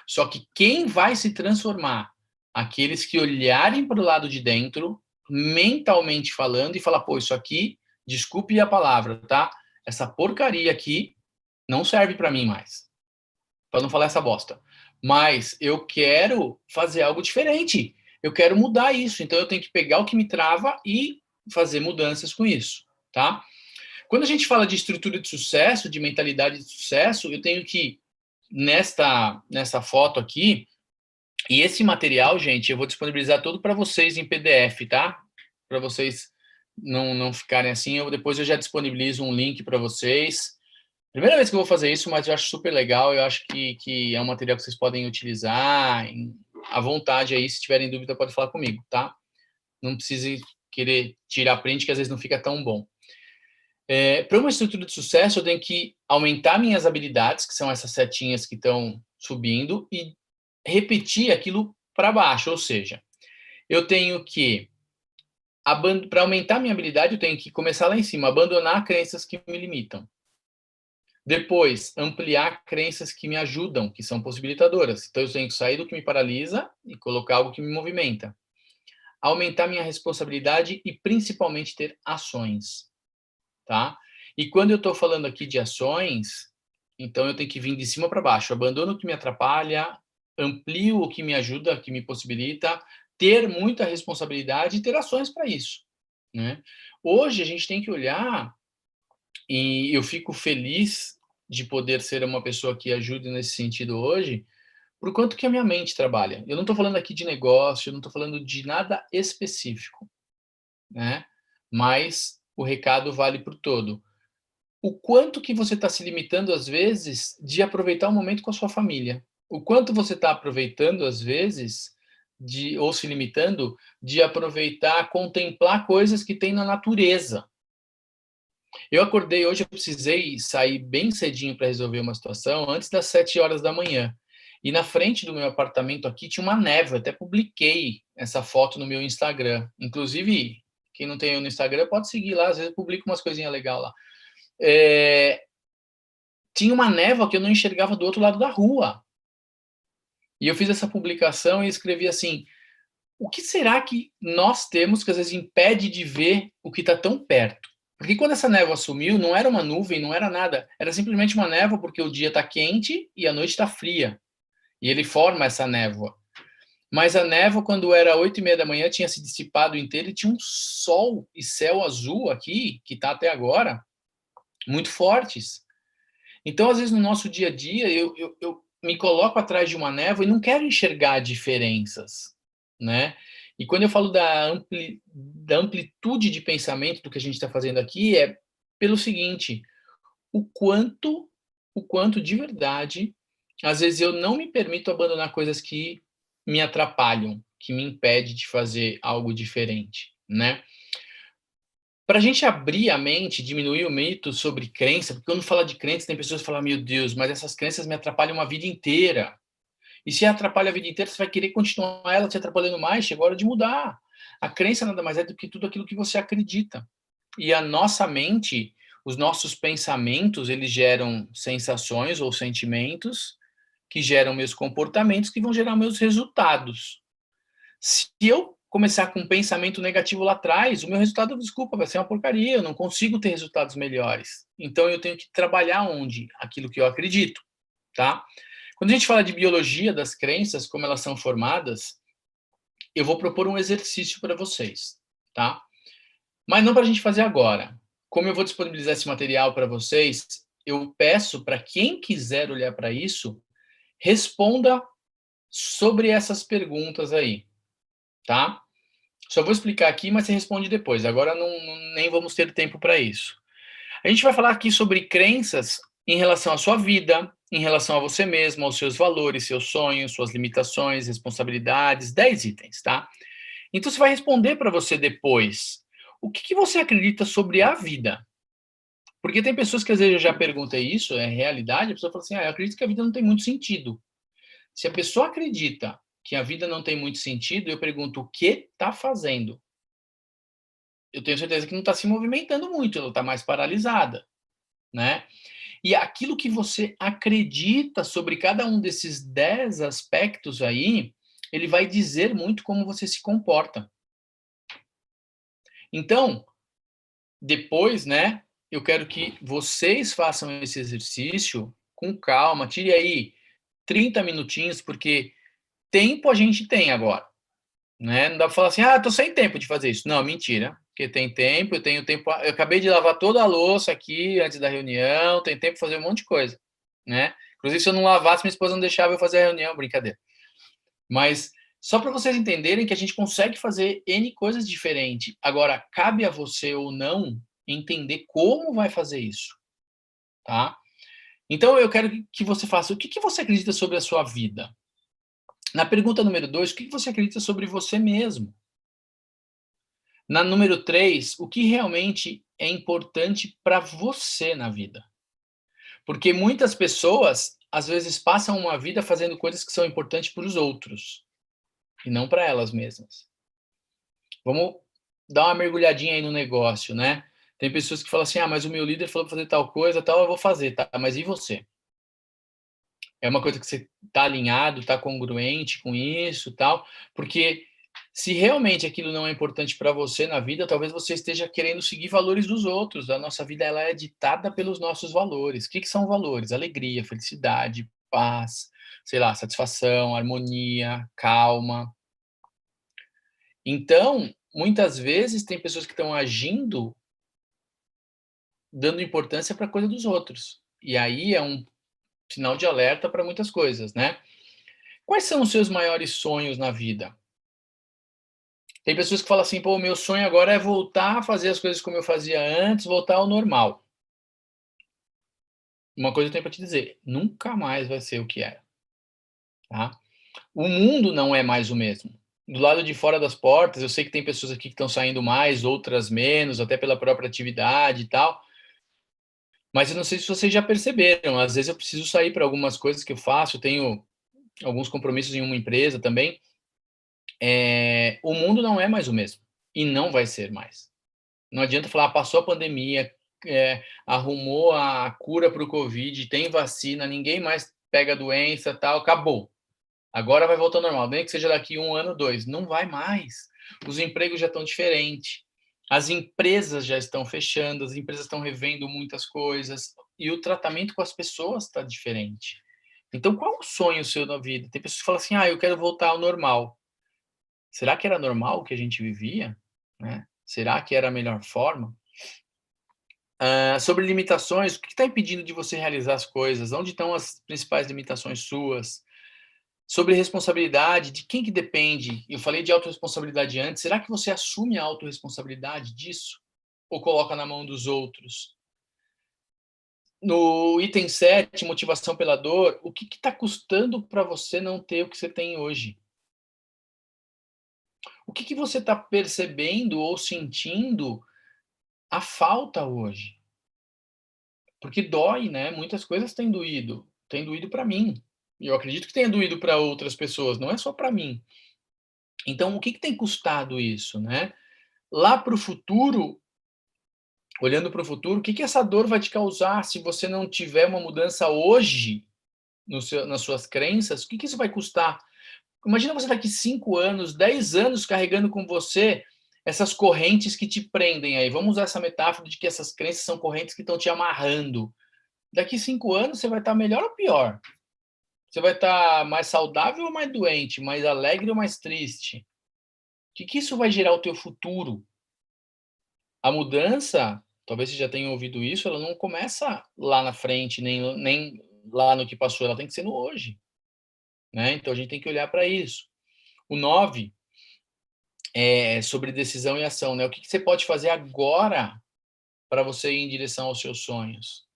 Só que quem vai se transformar? Aqueles que olharem para o lado de dentro, mentalmente falando, e falar, pô, isso aqui, desculpe a palavra, tá? Essa porcaria aqui não serve para mim mais. Para não falar essa bosta. Mas eu quero fazer algo diferente. Eu quero mudar isso. Então eu tenho que pegar o que me trava e fazer mudanças com isso, tá? Quando a gente fala de estrutura de sucesso, de mentalidade de sucesso, eu tenho que, nessa foto aqui, e esse material, gente, eu vou disponibilizar todo para vocês em PDF, tá? Para vocês não ficarem assim, depois eu já disponibilizo um link para vocês. Primeira vez que eu vou fazer isso, mas eu acho super legal, eu acho que é um material que vocês podem utilizar à vontade aí, se tiverem dúvida pode falar comigo, tá? Não precise querer tirar print, que às vezes não fica tão bom. Para uma estrutura de sucesso, eu tenho que aumentar minhas habilidades, que são essas setinhas que estão subindo, e repetir aquilo para baixo, ou seja, eu tenho que, para aumentar minha habilidade, eu tenho que começar lá em cima, abandonar crenças que me limitam. Depois, ampliar crenças que me ajudam, que são possibilitadoras. Então, eu tenho que sair do que me paralisa e colocar algo que me movimenta. Aumentar minha responsabilidade e, principalmente, ter ações. Tá? E quando eu estou falando aqui de ações, então eu tenho que vir de cima para baixo. Abandono o que me atrapalha, amplio o que me ajuda, que me possibilita, ter muita responsabilidade e ter ações para isso. Né? Hoje, a gente tem que olhar... E eu fico feliz de poder ser uma pessoa que ajude nesse sentido hoje, por quanto que a minha mente trabalha. Eu não estou falando aqui de negócio, eu não estou falando de nada específico, né? Mas o recado vale por todo. O quanto que você está se limitando, às vezes, de aproveitar o momento com a sua família. O quanto você está aproveitando, às vezes, ou se limitando, de aproveitar, contemplar coisas que tem na natureza. Eu acordei hoje, eu precisei sair bem cedinho para resolver uma situação, antes das 7 horas da manhã. E na frente do meu apartamento aqui tinha uma névoa, eu até publiquei essa foto no meu Instagram. Inclusive, quem não tem eu no Instagram pode seguir lá, às vezes eu publico umas coisinhas legais lá. Tinha uma névoa que eu não enxergava do outro lado da rua. E eu fiz essa publicação e escrevi assim, o que será que nós temos que às vezes impede de ver o que está tão perto? Porque quando essa névoa sumiu, não era uma nuvem, não era nada. Era simplesmente uma névoa porque o dia está quente e a noite está fria. E ele forma essa névoa. Mas a névoa, quando era 8h30 da manhã, tinha se dissipado inteiro e tinha um sol e céu azul aqui, que está até agora, muito fortes. Então, às vezes, no nosso dia a dia, eu me coloco atrás de uma névoa e não quero enxergar diferenças, né? E quando eu falo da amplitude de pensamento do que a gente está fazendo aqui, é pelo seguinte, o quanto de verdade, às vezes eu não me permito abandonar coisas que me atrapalham, que me impedem de fazer algo diferente, né? Para a gente abrir a mente, diminuir o mito sobre crença, porque quando fala de crença, tem pessoas que falam, meu Deus, mas essas crenças me atrapalham uma vida inteira. E se atrapalha a vida inteira, você vai querer continuar ela te atrapalhando mais, chegou a hora de mudar. A crença nada mais é do que tudo aquilo que você acredita. E a nossa mente, os nossos pensamentos, eles geram sensações ou sentimentos que geram meus comportamentos, que vão gerar meus resultados. Se eu começar com um pensamento negativo lá atrás, o meu resultado, desculpa, vai ser uma porcaria, eu não consigo ter resultados melhores. Então eu tenho que trabalhar onde? Aquilo que eu acredito, tá? Quando a gente fala de biologia das crenças, como elas são formadas, eu vou propor um exercício para vocês, tá? Mas não para a gente fazer agora. Como eu vou disponibilizar esse material para vocês, eu peço para quem quiser olhar para isso, responda sobre essas perguntas aí, tá? Só vou explicar aqui, mas você responde depois. Agora nem vamos ter tempo para isso. A gente vai falar aqui sobre crenças em relação à sua vida, em relação a você mesmo, aos seus valores, seus sonhos, suas limitações, responsabilidades, 10 itens, tá? Então você vai responder para você depois. O que você acredita sobre a vida? Porque tem pessoas que às vezes eu já perguntei isso, é realidade, a pessoa fala assim, eu acredito que a vida não tem muito sentido. Se a pessoa acredita que a vida não tem muito sentido, eu pergunto, o que está fazendo? Eu tenho certeza que não está se movimentando muito, ela está mais paralisada, né? E aquilo que você acredita sobre cada um desses 10 aspectos aí, ele vai dizer muito como você se comporta. Então, depois, né, eu quero que vocês façam esse exercício com calma, tire aí 30 minutinhos, porque tempo a gente tem agora, né? Não dá para falar assim, tô sem tempo de fazer isso. Não, mentira, porque tem tempo, eu tenho tempo, eu acabei de lavar toda a louça aqui antes da reunião, tem tempo para fazer um monte de coisa, né? Inclusive, se eu não lavasse, minha esposa não deixava eu fazer a reunião, brincadeira. Mas só para vocês entenderem que a gente consegue fazer N coisas diferentes. Agora, cabe a você ou não entender como vai fazer isso, tá? Então, eu quero que você faça, o que você acredita sobre a sua vida? Na pergunta número 2, o que você acredita sobre você mesmo? Na número 3, o que realmente é importante para você na vida? Porque muitas pessoas, às vezes, passam uma vida fazendo coisas que são importantes para os outros, e não para elas mesmas. Vamos dar uma mergulhadinha aí no negócio, né? Tem pessoas que falam assim, mas o meu líder falou para fazer tal coisa, tal, eu vou fazer, tá? Mas e você? É uma coisa que você está alinhado, está congruente com isso, tal? Porque se realmente aquilo não é importante para você na vida, talvez você esteja querendo seguir valores dos outros. A nossa vida ela é ditada pelos nossos valores. O que são valores? Alegria, felicidade, paz, sei lá, satisfação, harmonia, calma. Então, muitas vezes tem pessoas que estão agindo dando importância para a coisa dos outros. E aí é um sinal de alerta para muitas coisas, né? Quais são os seus maiores sonhos na vida? Tem pessoas que falam assim, pô, meu sonho agora é voltar a fazer as coisas como eu fazia antes, voltar ao normal. Uma coisa eu tenho para te dizer, nunca mais vai ser o que era. Tá? O mundo não é mais o mesmo. Do lado de fora das portas, eu sei que tem pessoas aqui que estão saindo mais, outras menos, até pela própria atividade e tal. Mas eu não sei se vocês já perceberam, às vezes eu preciso sair para algumas coisas que eu faço, eu tenho alguns compromissos em uma empresa também. O mundo não é mais o mesmo, e não vai ser mais. Não adianta falar, passou a pandemia, arrumou a cura para o Covid, tem vacina, ninguém mais pega a doença, tal, acabou. Agora vai voltar ao normal, nem que seja daqui 1 ano, 2. Não vai mais. Os empregos já estão diferentes. As empresas já estão fechando, as empresas estão revendo muitas coisas e o tratamento com as pessoas está diferente. Então, qual o sonho seu na vida? Tem pessoas que falam assim, eu quero voltar ao normal. Será que era normal o que a gente vivia? Né? Será que era a melhor forma? Sobre limitações, o que está impedindo de você realizar as coisas? Onde estão as principais limitações suas? Sobre responsabilidade, de quem que depende? Eu falei de autorresponsabilidade antes. Será que você assume a autorresponsabilidade disso? Ou coloca na mão dos outros? No item 7, motivação pela dor, o que está custando para você não ter o que você tem hoje? O que você está percebendo ou sentindo a falta hoje. Porque dói, né? Muitas coisas têm doído. Tem doído para mim. E eu acredito que tenha doído para outras pessoas, não é só para mim. Então, o que tem custado isso, né? Lá para o futuro, olhando para o futuro, o que essa dor vai te causar se você não tiver uma mudança hoje nas suas crenças? O que isso vai custar? Imagina você daqui 5 anos, 10 anos carregando com você essas correntes que te prendem aí. Vamos usar essa metáfora de que essas crenças são correntes que estão te amarrando. Daqui 5 anos você vai estar melhor ou pior? Você vai estar mais saudável ou mais doente? Mais alegre ou mais triste? O que isso vai gerar o teu futuro? A mudança, talvez você já tenha ouvido isso, ela não começa lá na frente, nem lá no que passou, ela tem que ser no hoje. Né? Então a gente tem que olhar para isso. O 9 é sobre decisão e ação. Né? O que você pode fazer agora para você ir em direção aos seus sonhos?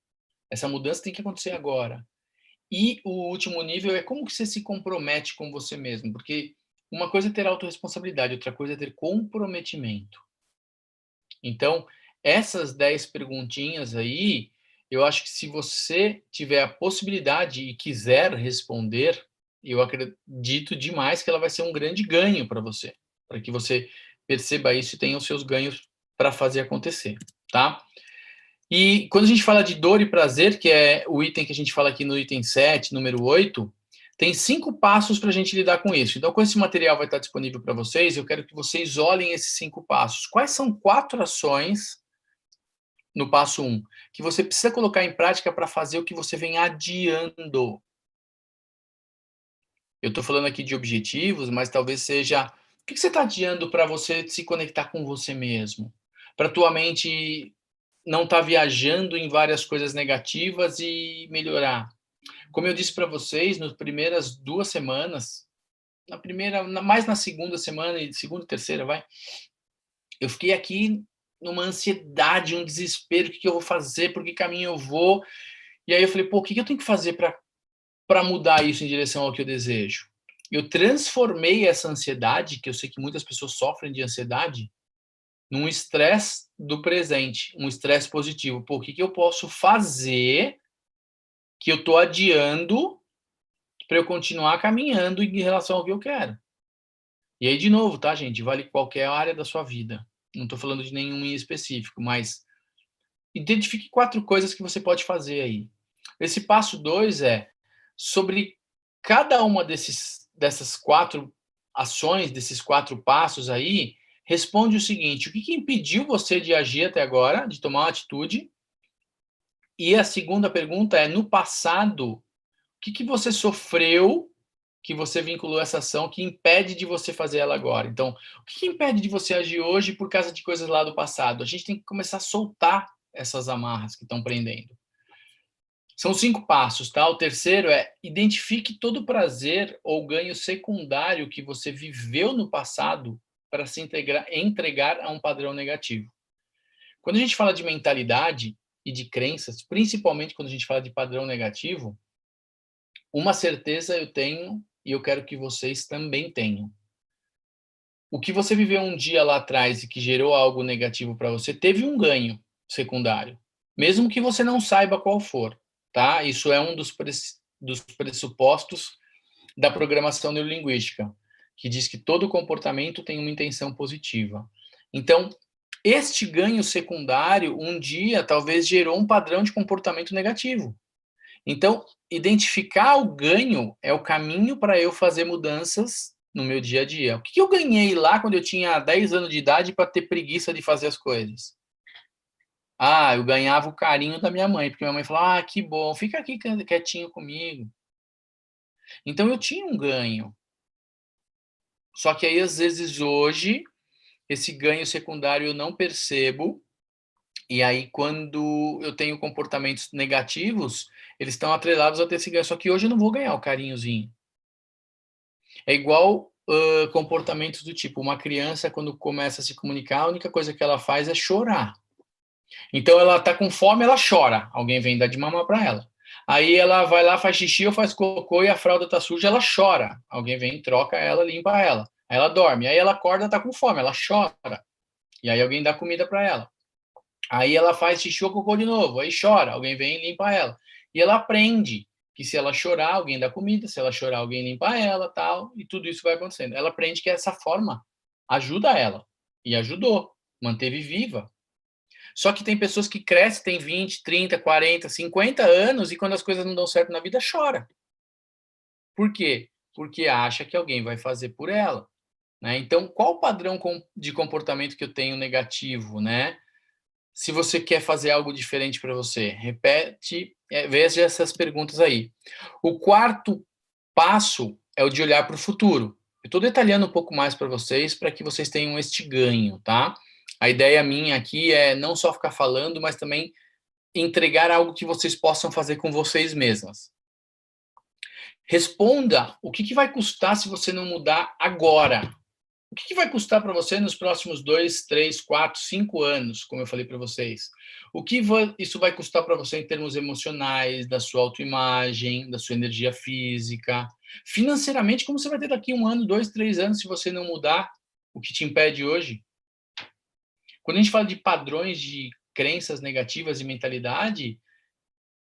Essa mudança tem que acontecer agora. E o último nível é como que você se compromete com você mesmo. Porque uma coisa é ter autorresponsabilidade, outra coisa é ter comprometimento. Então, essas 10 perguntinhas aí, eu acho que se você tiver a possibilidade e quiser responder, eu acredito demais que ela vai ser um grande ganho para você, para que você perceba isso e tenha os seus ganhos para fazer acontecer, tá? E quando a gente fala de dor e prazer, que é o item que a gente fala aqui no item 7, número 8, tem 5 passos para a gente lidar com isso. Então, quando esse material vai estar disponível para vocês, eu quero que vocês olhem esses 5 passos. Quais são 4 ações no passo 1 que você precisa colocar em prática para fazer o que você vem adiando? Eu estou falando aqui de objetivos, mas talvez seja... O que você está adiando para você se conectar com você mesmo? Para a tua mente não estar viajando em várias coisas negativas e melhorar. Como eu disse para vocês, nas primeiras 2 semanas, mais na segunda semana, segunda e terceira, eu fiquei aqui numa ansiedade, um desespero, o que eu vou fazer, por que caminho eu vou? E aí eu falei, o que eu tenho que fazer para mudar isso em direção ao que eu desejo? Eu transformei essa ansiedade, que eu sei que muitas pessoas sofrem de ansiedade, num estresse do presente, um estresse positivo. O que eu posso fazer que eu estou adiando para eu continuar caminhando em relação ao que eu quero? E aí, de novo, tá, gente? Vale qualquer área da sua vida. Não estou falando de nenhum em específico, mas identifique 4 coisas que você pode fazer aí. Esse passo 2 é sobre cada uma dessas 4 ações, desses 4 passos aí, responde o seguinte: o que impediu você de agir até agora, de tomar uma atitude? E a segunda pergunta é, no passado, o que você sofreu que você vinculou essa ação que impede de você fazer ela agora? Então, o que impede de você agir hoje por causa de coisas lá do passado? A gente tem que começar a soltar essas amarras que estão prendendo. São 5 passos, tá? O terceiro é identifique todo o prazer ou ganho secundário que você viveu no passado para se entregar a um padrão negativo. Quando a gente fala de mentalidade e de crenças, principalmente quando a gente fala de padrão negativo, uma certeza eu tenho e eu quero que vocês também tenham. O que você viveu um dia lá atrás e que gerou algo negativo para você, teve um ganho secundário, mesmo que você não saiba qual for, tá? Isso é um dos pressupostos da programação neurolinguística, que diz que todo comportamento tem uma intenção positiva. Então, este ganho secundário, um dia, talvez gerou um padrão de comportamento negativo. Então, identificar o ganho é o caminho para eu fazer mudanças no meu dia a dia. O que eu ganhei lá quando eu tinha 10 anos de idade para ter preguiça de fazer as coisas? Eu ganhava o carinho da minha mãe, porque minha mãe falava, que bom, fica aqui quietinho comigo. Então, eu tinha um ganho. Só que aí, às vezes, hoje, esse ganho secundário eu não percebo, e aí, quando eu tenho comportamentos negativos, eles estão atrelados a ter esse ganho. Só que hoje eu não vou ganhar o carinhozinho. É igual comportamentos do tipo, uma criança, quando começa a se comunicar, a única coisa que ela faz é chorar. Então, ela está com fome, ela chora. Alguém vem dar de mamar para ela. Aí ela vai lá, faz xixi ou faz cocô e a fralda está suja, ela chora. Alguém vem, troca ela, limpa ela. Aí ela dorme. Aí ela acorda, está com fome, ela chora. E aí alguém dá comida para ela. Aí ela faz xixi ou cocô de novo, aí chora, alguém vem e limpa ela. E ela aprende que se ela chorar, alguém dá comida, se ela chorar, alguém limpa ela, tal, e tudo isso vai acontecendo. Ela aprende que essa forma ajuda ela, e ajudou, manteve viva. Só que tem pessoas que crescem, tem 20, 30, 40, 50 anos, e quando as coisas não dão certo na vida, chora. Por quê? Porque acha que alguém vai fazer por ela, né? Então, qual o padrão de comportamento que eu tenho negativo, né? Se você quer fazer algo diferente para você, repete, veja essas perguntas aí. O quarto passo é o de olhar para o futuro. Eu estou detalhando um pouco mais para vocês, para que vocês tenham este ganho, tá? A ideia minha aqui é não só ficar falando, mas também entregar algo que vocês possam fazer com vocês mesmas. Responda o que vai custar se você não mudar agora. O que vai custar para você nos próximos 2, 3, 4, 5 anos, como eu falei para vocês? O que isso vai custar para você em termos emocionais, da sua autoimagem, da sua energia física? Financeiramente, como você vai ter daqui 1 ano, 2, 3 anos, se você não mudar o que te impede hoje? Quando a gente fala de padrões de crenças negativas e mentalidade,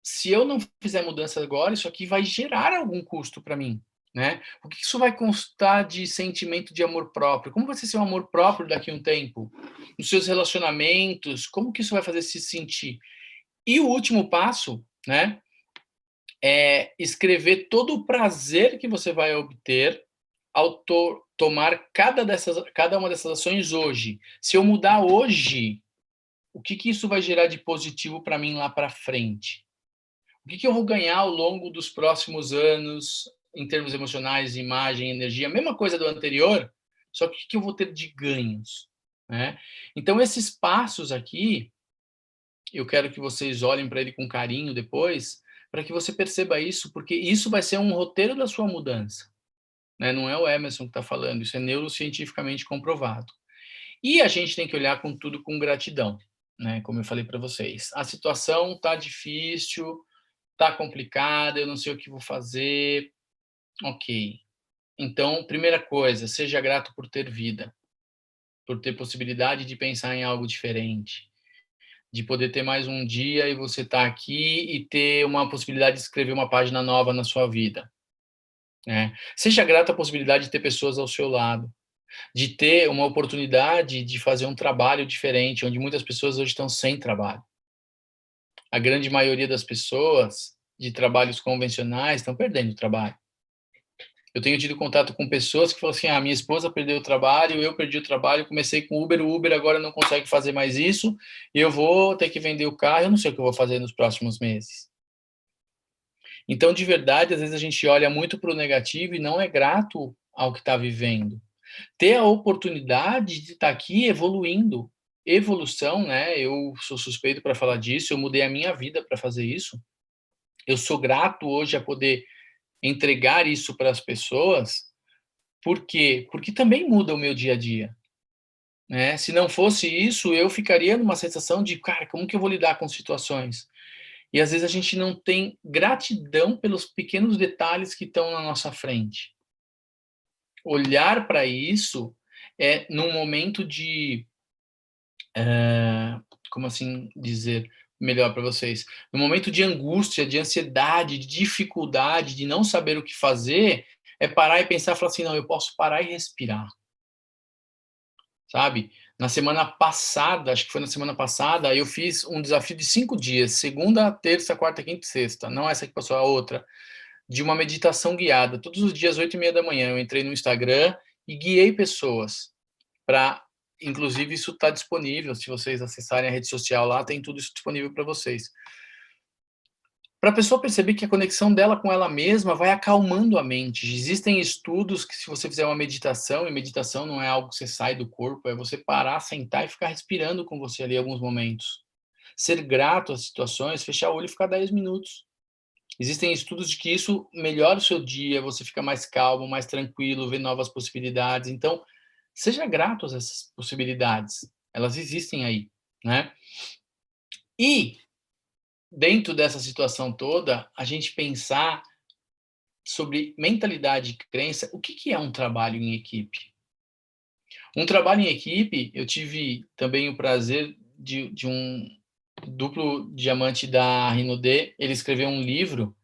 se eu não fizer mudança agora, isso aqui vai gerar algum custo para mim, né? O que isso vai constar de sentimento de amor próprio? Como vai ser seu amor próprio daqui a um tempo? Nos seus relacionamentos, como que isso vai fazer se sentir? E o último passo, né, é escrever todo o prazer que você vai obter ao tomar cada uma dessas ações hoje. Se eu mudar hoje, o que isso vai gerar de positivo para mim lá para frente? O que eu vou ganhar ao longo dos próximos anos, em termos emocionais, imagem, energia? A mesma coisa do anterior, só que o que eu vou ter de ganhos, né? Então, esses passos aqui, eu quero que vocês olhem para ele com carinho depois, para que você perceba isso, porque isso vai ser um roteiro da sua mudança, né? Não é o Emerson que está falando, isso é neurocientificamente comprovado. E a gente tem que olhar com tudo com gratidão, né? Como eu falei para vocês. A situação está difícil, tá complicada, eu não sei o que vou fazer. Ok. Então, primeira coisa, seja grato por ter vida, por ter possibilidade de pensar em algo diferente, de poder ter mais um dia e você tá aqui e ter uma possibilidade de escrever uma página nova na sua vida, né? Seja grato à possibilidade de ter pessoas ao seu lado, de ter uma oportunidade de fazer um trabalho diferente, onde muitas pessoas hoje estão sem trabalho. A grande maioria das pessoas de trabalhos convencionais estão perdendo o trabalho. Eu tenho tido contato com pessoas que falam assim, minha esposa perdeu o trabalho, eu perdi o trabalho, comecei com Uber, o Uber agora não consegue fazer mais isso, e eu vou ter que vender o carro, eu não sei o que eu vou fazer nos próximos meses. Então, de verdade, às vezes a gente olha muito para o negativo e não é grato ao que está vivendo. Ter a oportunidade de estar aqui evoluindo. Evolução, né? Eu sou suspeito para falar disso, eu mudei a minha vida para fazer isso. Eu sou grato hoje a poder entregar isso para as pessoas. Por quê? Porque também muda o meu dia a dia, né? Se não fosse isso, eu ficaria numa sensação de, cara, como que eu vou lidar com situações? E às vezes a gente não tem gratidão pelos pequenos detalhes que estão na nossa frente. Olhar para isso é num momento de... como assim dizer melhor para vocês? No momento de angústia, de ansiedade, de dificuldade, de não saber o que fazer, é parar e pensar e falar assim, não, eu posso parar e respirar. Sabe? Na semana passada, acho que foi na semana passada, eu fiz um desafio de 5 dias, segunda, terça, quarta, quinta e sexta, não essa que passou, a outra, de uma meditação guiada, todos os dias, 8h30 da manhã, eu entrei no Instagram e guiei pessoas para... Inclusive, isso está disponível, se vocês acessarem a rede social lá, tem tudo isso disponível para vocês. Para a pessoa perceber que a conexão dela com ela mesma vai acalmando a mente. Existem estudos que se você fizer uma meditação, e meditação não é algo que você sai do corpo, é você parar, sentar e ficar respirando com você ali alguns momentos. Ser grato às situações, fechar o olho e ficar 10 minutos. Existem estudos de que isso melhora o seu dia, você fica mais calmo, mais tranquilo, vê novas possibilidades. Então, seja grato a essas possibilidades. Elas existem aí, né? E, dentro dessa situação toda, a gente pensar sobre mentalidade e crença, o que é um trabalho em equipe? Um trabalho em equipe, eu tive também o prazer de um duplo diamante da Rinode, ele escreveu um livro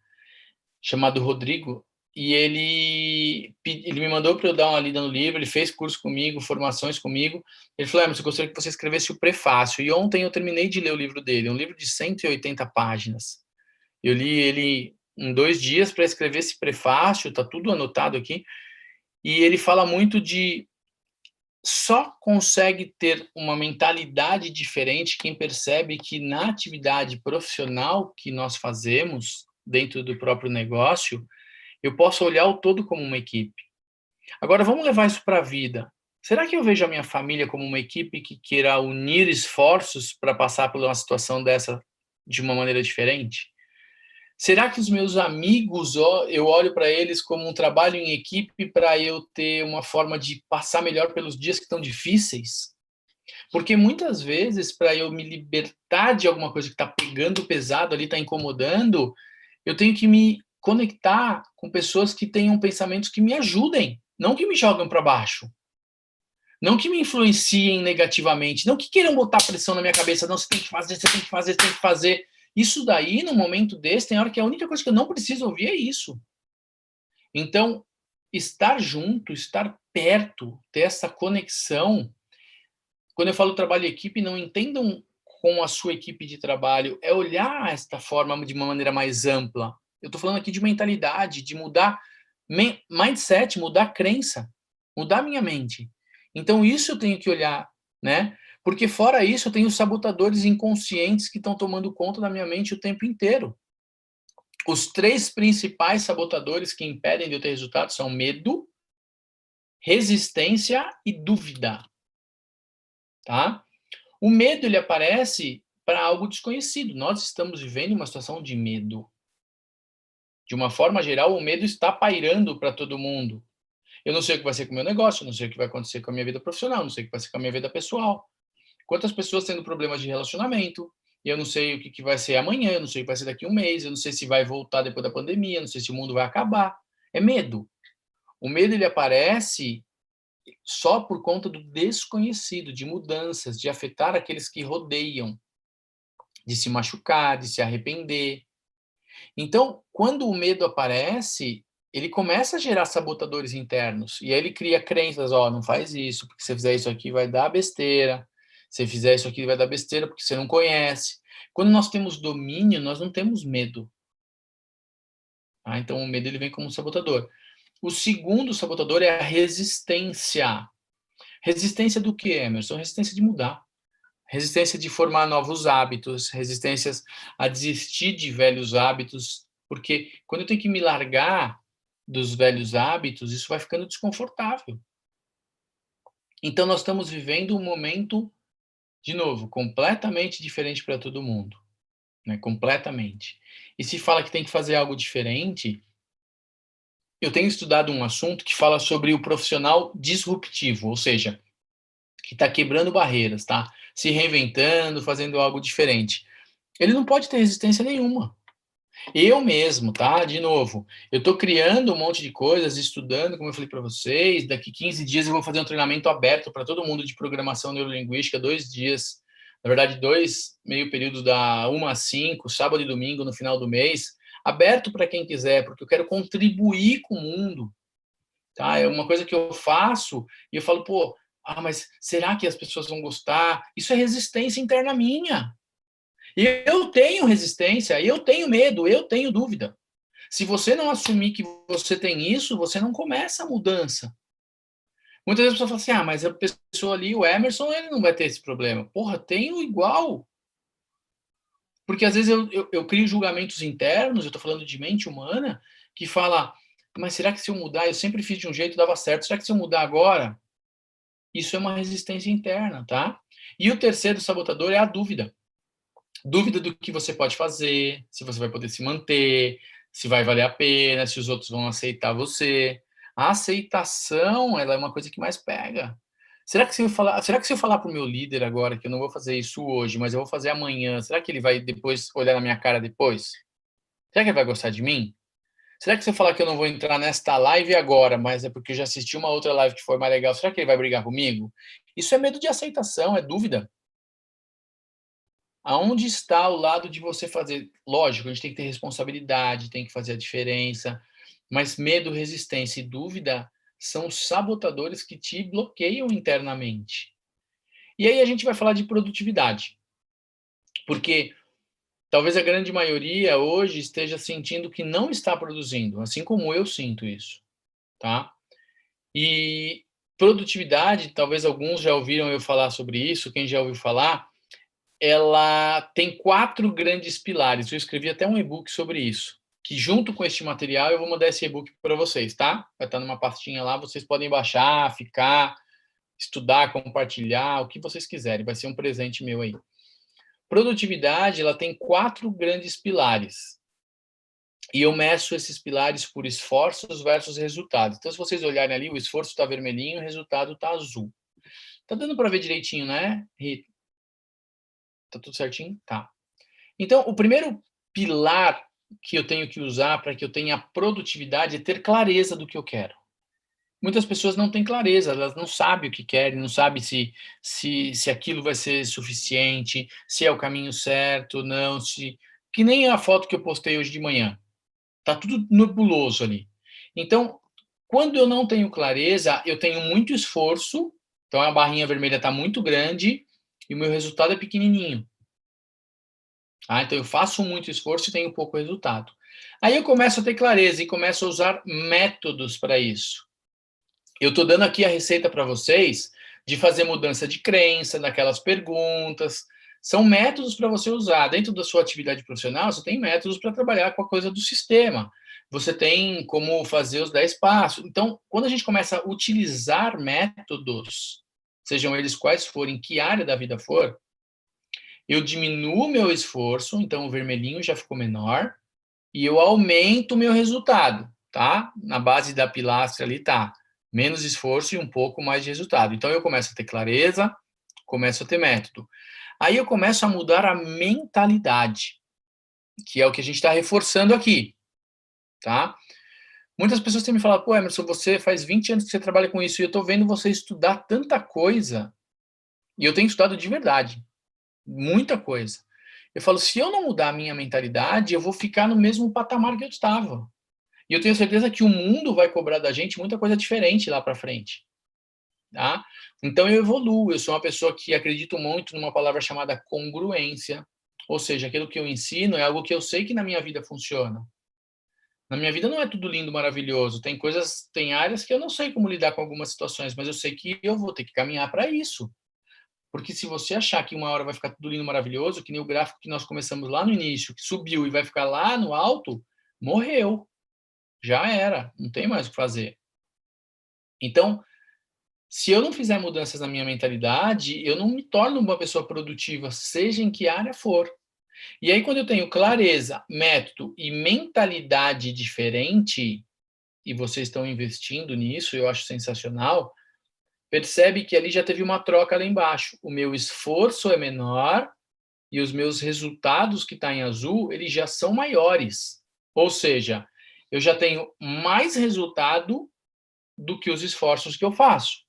chamado Rodrigo, e ele me mandou para eu dar uma lida no livro, ele fez curso comigo, formações comigo. Ele falou, Emerson, eu gostaria que você escrevesse o prefácio. E ontem eu terminei de ler o livro dele, um livro de 180 páginas. Eu li ele em 2 dias para escrever esse prefácio, tá tudo anotado aqui. E ele fala muito de só consegue ter uma mentalidade diferente quem percebe que na atividade profissional que nós fazemos dentro do próprio negócio, eu posso olhar o todo como uma equipe. Agora, vamos levar isso para a vida. Será que eu vejo a minha família como uma equipe que queira unir esforços para passar por uma situação dessa de uma maneira diferente? Será que os meus amigos, eu olho para eles como um trabalho em equipe para eu ter uma forma de passar melhor pelos dias que estão difíceis? Porque muitas vezes, para eu me libertar de alguma coisa que está pegando pesado ali, está incomodando, eu tenho que me conectar com pessoas que tenham pensamentos que me ajudem, não que me jogam para baixo. Não que me influenciem negativamente, não que queiram botar pressão na minha cabeça, não, você tem que fazer, você tem que fazer, você tem que fazer. Isso daí, num momento desse, tem hora que a única coisa que eu não preciso ouvir é isso. Então, estar junto, estar perto, ter essa conexão. Quando eu falo trabalho em equipe, não entendam com a sua equipe de trabalho, é olhar esta forma de uma maneira mais ampla. Eu estou falando aqui de mentalidade, de mudar mindset, mudar crença, mudar minha mente. Então, isso eu tenho que olhar, né? Porque fora isso, eu tenho sabotadores inconscientes que estão tomando conta da minha mente o tempo inteiro. Os 3 principais sabotadores que impedem de eu ter resultado são medo, resistência e dúvida. Tá? O medo, ele aparece para algo desconhecido. Nós estamos vivendo uma situação de medo. De uma forma geral, o medo está pairando para todo mundo. Eu não sei o que vai ser com o meu negócio, eu não sei o que vai acontecer com a minha vida profissional, eu não sei o que vai ser com a minha vida pessoal. Quantas pessoas tendo problemas de relacionamento, e eu não sei o que vai ser amanhã, eu não sei o que vai ser daqui a um mês, eu não sei se vai voltar depois da pandemia, eu não sei se o mundo vai acabar. É medo. O medo, ele aparece só por conta do desconhecido, de mudanças, de afetar aqueles que rodeiam, de se machucar, de se arrepender. Então, quando o medo aparece, ele começa a gerar sabotadores internos, e aí ele cria crenças, não faz isso, porque se você fizer isso aqui vai dar besteira, se você fizer isso aqui vai dar besteira porque você não conhece. Quando nós temos domínio, nós não temos medo. Então, o medo, ele vem como um sabotador. O segundo sabotador é a resistência. Resistência do que, Emerson? Resistência de mudar. Resistência de formar novos hábitos, resistências a desistir de velhos hábitos, porque quando eu tenho que me largar dos velhos hábitos, isso vai ficando desconfortável. Então, nós estamos vivendo um momento, de novo, completamente diferente para todo mundo. Né? Completamente. E se fala que tem que fazer algo diferente, eu tenho estudado um assunto que fala sobre o profissional disruptivo, ou seja, que está quebrando barreiras, tá? Se reinventando, fazendo algo diferente. Ele não pode ter resistência nenhuma. Eu mesmo, tá? De novo, eu estou criando um monte de coisas, estudando, como eu falei para vocês, daqui 15 dias eu vou fazer um treinamento aberto para todo mundo de programação neurolinguística, 2 dias, na verdade 2 meio períodos da 1 às 5, sábado e domingo no final do mês, aberto para quem quiser, porque eu quero contribuir com o mundo, tá? É uma coisa que eu faço e eu falo, mas será que as pessoas vão gostar? Isso é resistência interna minha. Eu tenho resistência, eu tenho medo, eu tenho dúvida. Se você não assumir que você tem isso, você não começa a mudança. Muitas vezes a pessoa fala assim, mas a pessoa ali, o Emerson, ele não vai ter esse problema. Tenho igual. Porque às vezes eu crio julgamentos internos, eu estou falando de mente humana, que fala, mas será que se eu mudar, eu sempre fiz de um jeito e dava certo, será que se eu mudar agora? Isso é uma resistência interna, tá? E o terceiro sabotador é a dúvida. Dúvida do que você pode fazer, se você vai poder se manter, se vai valer a pena, se os outros vão aceitar você. A aceitação, ela é uma coisa que mais pega. Será que se eu falar para o meu líder agora que eu não vou fazer isso hoje, mas eu vou fazer amanhã, será que ele vai depois olhar na minha cara depois? Será que ele vai gostar de mim? Será que se eu falar que eu não vou entrar nesta live agora, mas é porque eu já assisti uma outra live que foi mais legal, será que ele vai brigar comigo? Isso é medo de aceitação, é dúvida. Aonde está o lado de você fazer? Lógico, a gente tem que ter responsabilidade, tem que fazer a diferença, mas medo, resistência e dúvida são os sabotadores que te bloqueiam internamente. E aí a gente vai falar de produtividade, porque talvez a grande maioria hoje esteja sentindo que não está produzindo, assim como eu sinto isso, tá? E produtividade, talvez alguns já ouviram eu falar sobre isso, quem já ouviu falar, ela tem 4 grandes pilares. Eu escrevi até um e-book sobre isso, que junto com este material eu vou mandar esse e-book para vocês, tá? Vai estar numa pastinha lá, vocês podem baixar, ficar, estudar, compartilhar, o que vocês quiserem, vai ser um presente meu aí. Produtividade, ela tem 4 grandes pilares. E eu meço esses pilares por esforços versus resultados. Então, se vocês olharem ali, o esforço está vermelhinho, o resultado está azul. Tá dando para ver direitinho, né, Rita? Tá tudo certinho? Tá. Então, o primeiro pilar que eu tenho que usar para que eu tenha produtividade é ter clareza do que eu quero. Muitas pessoas não têm clareza, elas não sabem o que querem, não sabem se aquilo vai ser suficiente, se é o caminho certo, não, se... Que nem a foto que eu postei hoje de manhã. Tá tudo nebuloso ali. Então, quando eu não tenho clareza, eu tenho muito esforço, então a barrinha vermelha está muito grande e o meu resultado é pequenininho. Então eu faço muito esforço e tenho pouco resultado. Aí eu começo a ter clareza e começo a usar métodos para isso. Eu estou dando aqui a receita para vocês de fazer mudança de crença, daquelas perguntas. São métodos para você usar. Dentro da sua atividade profissional, você tem métodos para trabalhar com a coisa do sistema. Você tem como fazer os 10 passos. Então, quando a gente começa a utilizar métodos, sejam eles quais forem, que área da vida for, eu diminuo meu esforço, então o vermelhinho já ficou menor, e eu aumento o meu resultado, tá? Na base da pilastra ali tá menos esforço e um pouco mais de resultado. Então eu começo a ter clareza, começo a ter método. Aí eu começo a mudar a mentalidade, que é o que a gente está reforçando aqui, tá? Muitas pessoas têm me falado, pô, Emerson, você faz 20 anos que você trabalha com isso, e eu estou vendo você estudar tanta coisa, e eu tenho estudado de verdade, muita coisa. Eu falo, se eu não mudar a minha mentalidade, eu vou ficar no mesmo patamar que eu estava. E eu tenho certeza que o mundo vai cobrar da gente muita coisa diferente lá para frente. Tá? Então eu evoluo, eu sou uma pessoa que acredito muito numa palavra chamada congruência, ou seja, aquilo que eu ensino é algo que eu sei que na minha vida funciona. Na minha vida não é tudo lindo, maravilhoso, tem coisas, tem áreas que eu não sei como lidar com algumas situações, mas eu sei que eu vou ter que caminhar para isso. Porque se você achar que uma hora vai ficar tudo lindo, maravilhoso, que nem o gráfico que nós começamos lá no início, que subiu e vai ficar lá no alto, morreu. Já era, não tem mais o que fazer. Então, se eu não fizer mudanças na minha mentalidade, eu não me torno uma pessoa produtiva, seja em que área for. E aí, quando eu tenho clareza, método e mentalidade diferente, e vocês estão investindo nisso, eu acho sensacional, percebe que ali já teve uma troca lá embaixo. O meu esforço é menor e os meus resultados que está em azul, eles já são maiores. Ou seja, eu já tenho mais resultado do que os esforços que eu faço.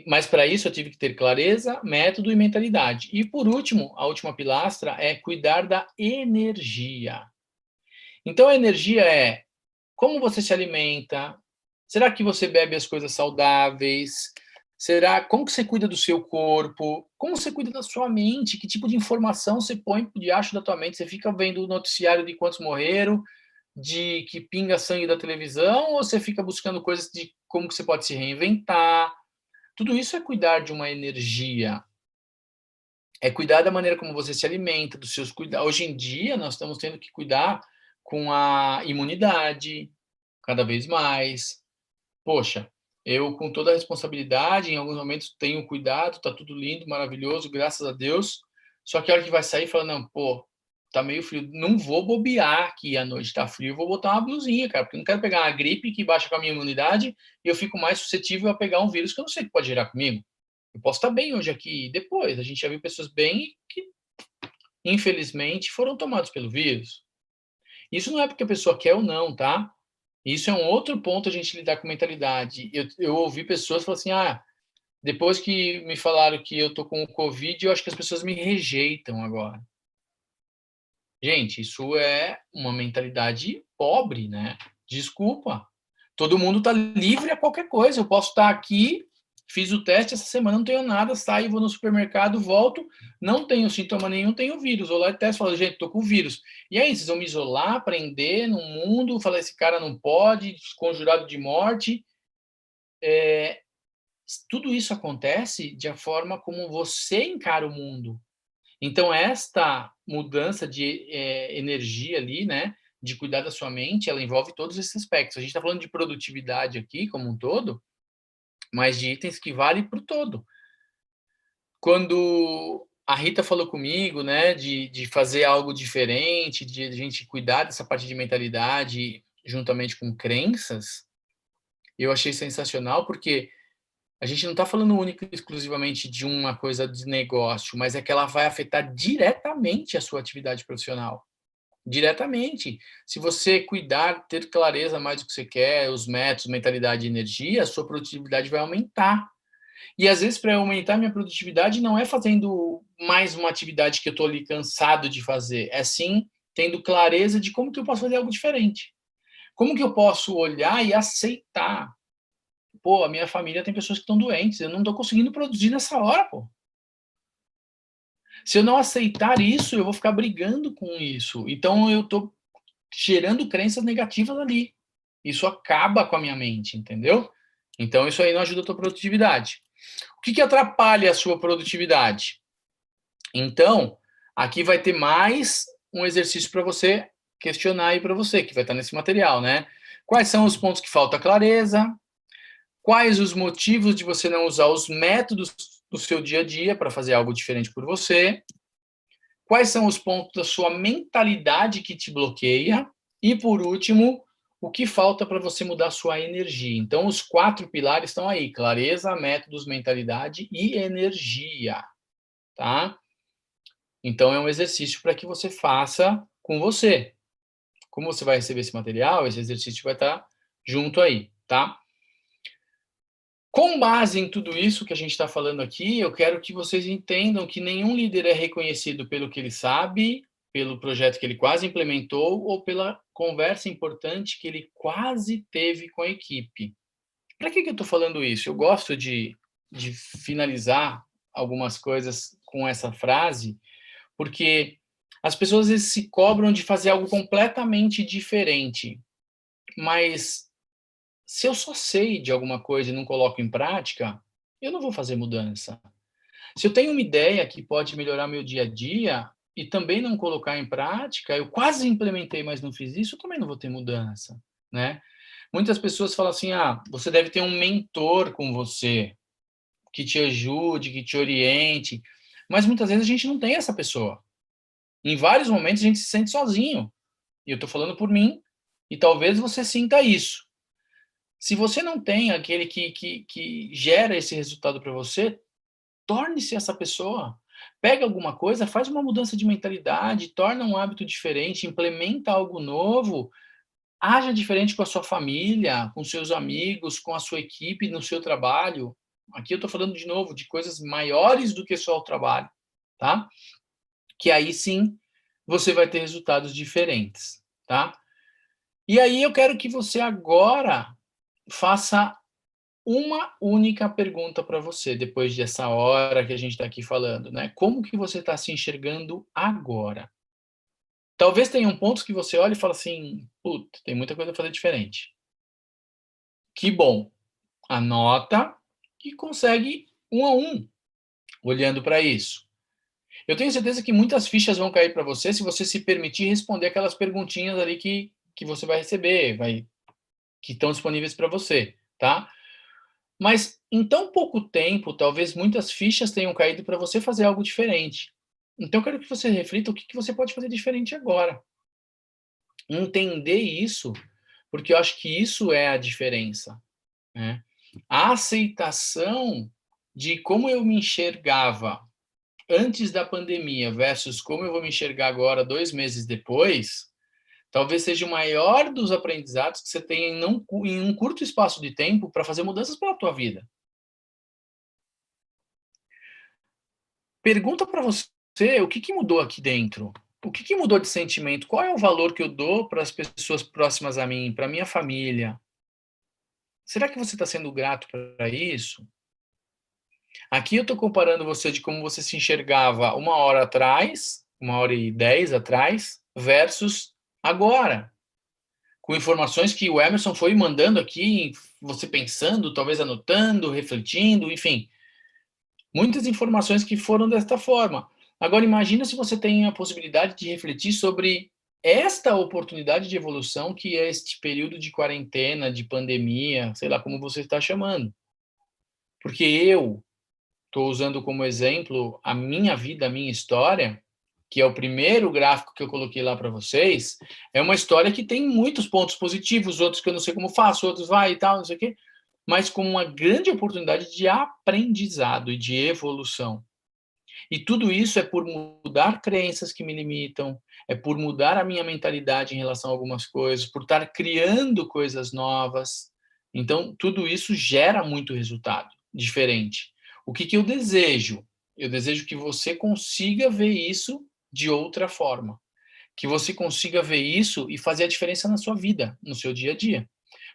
Mas para isso eu tive que ter clareza, método e mentalidade. E por último, a última pilastra é cuidar da energia. Então a energia é como você se alimenta, será que você bebe as coisas saudáveis, como que você cuida do seu corpo, como você cuida da sua mente, que tipo de informação você põe debaixo da tua mente, você fica vendo o noticiário de quantos morreram, de que pinga sangue da televisão, ou você fica buscando coisas de como que você pode se reinventar. Tudo isso é cuidar de uma energia. É cuidar da maneira como você se alimenta, dos seus cuidados. Hoje em dia, nós estamos tendo que cuidar com a imunidade, cada vez mais. Poxa, eu com toda a responsabilidade, em alguns momentos tenho cuidado, tá tudo lindo, maravilhoso, graças a Deus. Só que a hora que vai sair, fala, não, pô, tá meio frio, não vou bobear aqui à noite, tá frio, vou botar uma blusinha, cara, porque eu não quero pegar uma gripe que baixa com a minha imunidade e eu fico mais suscetível a pegar um vírus que eu não sei o que pode gerar comigo. Eu posso estar bem hoje aqui e depois. A gente já viu pessoas bem que, infelizmente, foram tomados pelo vírus. Isso não é porque a pessoa quer ou não, tá? Isso é um outro ponto a gente lidar com mentalidade. Eu ouvi pessoas falar assim, Depois que me falaram que eu tô com o Covid, eu acho que as pessoas me rejeitam agora. Gente, isso é uma mentalidade pobre, né? Desculpa. Todo mundo tá livre a qualquer coisa. Eu posso estar aqui, fiz o teste essa semana, não tenho nada, saio, vou no supermercado, volto, não tenho sintoma nenhum, tenho vírus. Vou lá e testo, falo, gente, tô com vírus. E aí, vocês vão me isolar, prender no mundo, falar, esse cara não pode, conjurado de morte. Tudo isso acontece de a forma como você encara o mundo. Então, esta mudança de energia ali, né, de cuidar da sua mente, ela envolve todos esses aspectos. A gente está falando de produtividade aqui, como um todo, mas de itens que valem para o todo. Quando a Rita falou comigo, né, de fazer algo diferente, de a gente cuidar dessa parte de mentalidade juntamente com crenças, eu achei sensacional, porque a gente não está falando única e exclusivamente de uma coisa de negócio, mas é que ela vai afetar diretamente a sua atividade profissional. Diretamente. Se você cuidar, ter clareza mais do que você quer, os métodos, mentalidade e energia, a sua produtividade vai aumentar. E às vezes, para aumentar minha produtividade, não é fazendo mais uma atividade que eu estou ali cansado de fazer, é sim tendo clareza de como que eu posso fazer algo diferente. Como que eu posso olhar e aceitar? Pô, a minha família tem pessoas que estão doentes, eu não estou conseguindo produzir nessa hora, pô. Se eu não aceitar isso, eu vou ficar brigando com isso. Então, eu estou gerando crenças negativas ali. Isso acaba com a minha mente, entendeu? Então, isso aí não ajuda a tua produtividade. O que atrapalha a sua produtividade? Então, aqui vai ter mais um exercício para você questionar aí para você, que vai estar nesse material, né? Quais são os pontos que falta clareza? Quais os motivos de você não usar os métodos do seu dia a dia para fazer algo diferente por você? Quais são os pontos da sua mentalidade que te bloqueia? E, por último, o que falta para você mudar a sua energia? Então, os 4 pilares estão aí: clareza, métodos, mentalidade e energia, tá? Então, é um exercício para que você faça com você. Como você vai receber esse material, esse exercício vai estar junto aí, tá? Com base em tudo isso que a gente está falando aqui, eu quero que vocês entendam que nenhum líder é reconhecido pelo que ele sabe, pelo projeto que ele quase implementou ou pela conversa importante que ele quase teve com a equipe. Para que eu estou falando isso? Eu gosto de finalizar algumas coisas com essa frase, porque as pessoas às vezes se cobram de fazer algo completamente diferente, mas se eu só sei de alguma coisa e não coloco em prática, eu não vou fazer mudança. Se eu tenho uma ideia que pode melhorar meu dia a dia e também não colocar em prática, eu quase implementei, mas não fiz isso, eu também não vou ter mudança, né? Muitas pessoas falam assim, você deve ter um mentor com você, que te ajude, que te oriente, mas muitas vezes a gente não tem essa pessoa. Em vários momentos a gente se sente sozinho, e eu estou falando por mim, e talvez você sinta isso. Se você não tem aquele que gera esse resultado para você, torne-se essa pessoa. Pega alguma coisa, faz uma mudança de mentalidade, torna um hábito diferente, implementa algo novo, haja diferente com a sua família, com seus amigos, com a sua equipe, no seu trabalho. Aqui eu estou falando, de novo, de coisas maiores do que só o trabalho, tá? Que aí sim você vai ter resultados diferentes, tá? E aí eu quero que você agora faça uma única pergunta para você, depois dessa hora que a gente está aqui falando, né? Como que você está se enxergando agora? Talvez tenham pontos que você olha e fala assim, puta, tem muita coisa a fazer diferente. Que bom. Anota e consegue um a um, olhando para isso. Eu tenho certeza que muitas fichas vão cair para você se você se permitir responder aquelas perguntinhas ali que você vai receber, que estão disponíveis para você, tá? Mas em tão pouco tempo, talvez muitas fichas tenham caído para você fazer algo diferente. Então eu quero que você reflita o que você pode fazer diferente agora. Entender isso, porque eu acho que isso é a diferença, né? A aceitação de como eu me enxergava antes da pandemia versus como eu vou me enxergar agora, 2 meses depois, talvez seja o maior dos aprendizados que você tem em um curto espaço de tempo para fazer mudanças pela tua vida. pergunta para você o que mudou aqui dentro. O que mudou de sentimento? Qual é o valor que eu dou para as pessoas próximas a mim, para minha família? Será que você está sendo grato para isso? Aqui eu estou comparando você de como você se enxergava 1 hora atrás, 1h10 atrás, versus agora. Com informações que o Emerson foi mandando aqui, você pensando, talvez anotando, refletindo, enfim. Muitas informações que foram desta forma. Agora, imagina se você tem a possibilidade de refletir sobre esta oportunidade de evolução que é este período de quarentena, de pandemia, sei lá como você está chamando. Porque eu estou usando como exemplo a minha vida, a minha história, que é o primeiro gráfico que eu coloquei lá para vocês, é uma história que tem muitos pontos positivos, outros que eu não sei como faço, outros vai e tal, não sei o quê, mas com uma grande oportunidade de aprendizado e de evolução. E tudo isso é por mudar crenças que me limitam, é por mudar a minha mentalidade em relação a algumas coisas, por estar criando coisas novas. Então, tudo isso gera muito resultado diferente. O que eu desejo? Eu desejo que você consiga ver isso de outra forma. Que você consiga ver isso e fazer a diferença na sua vida, no seu dia a dia.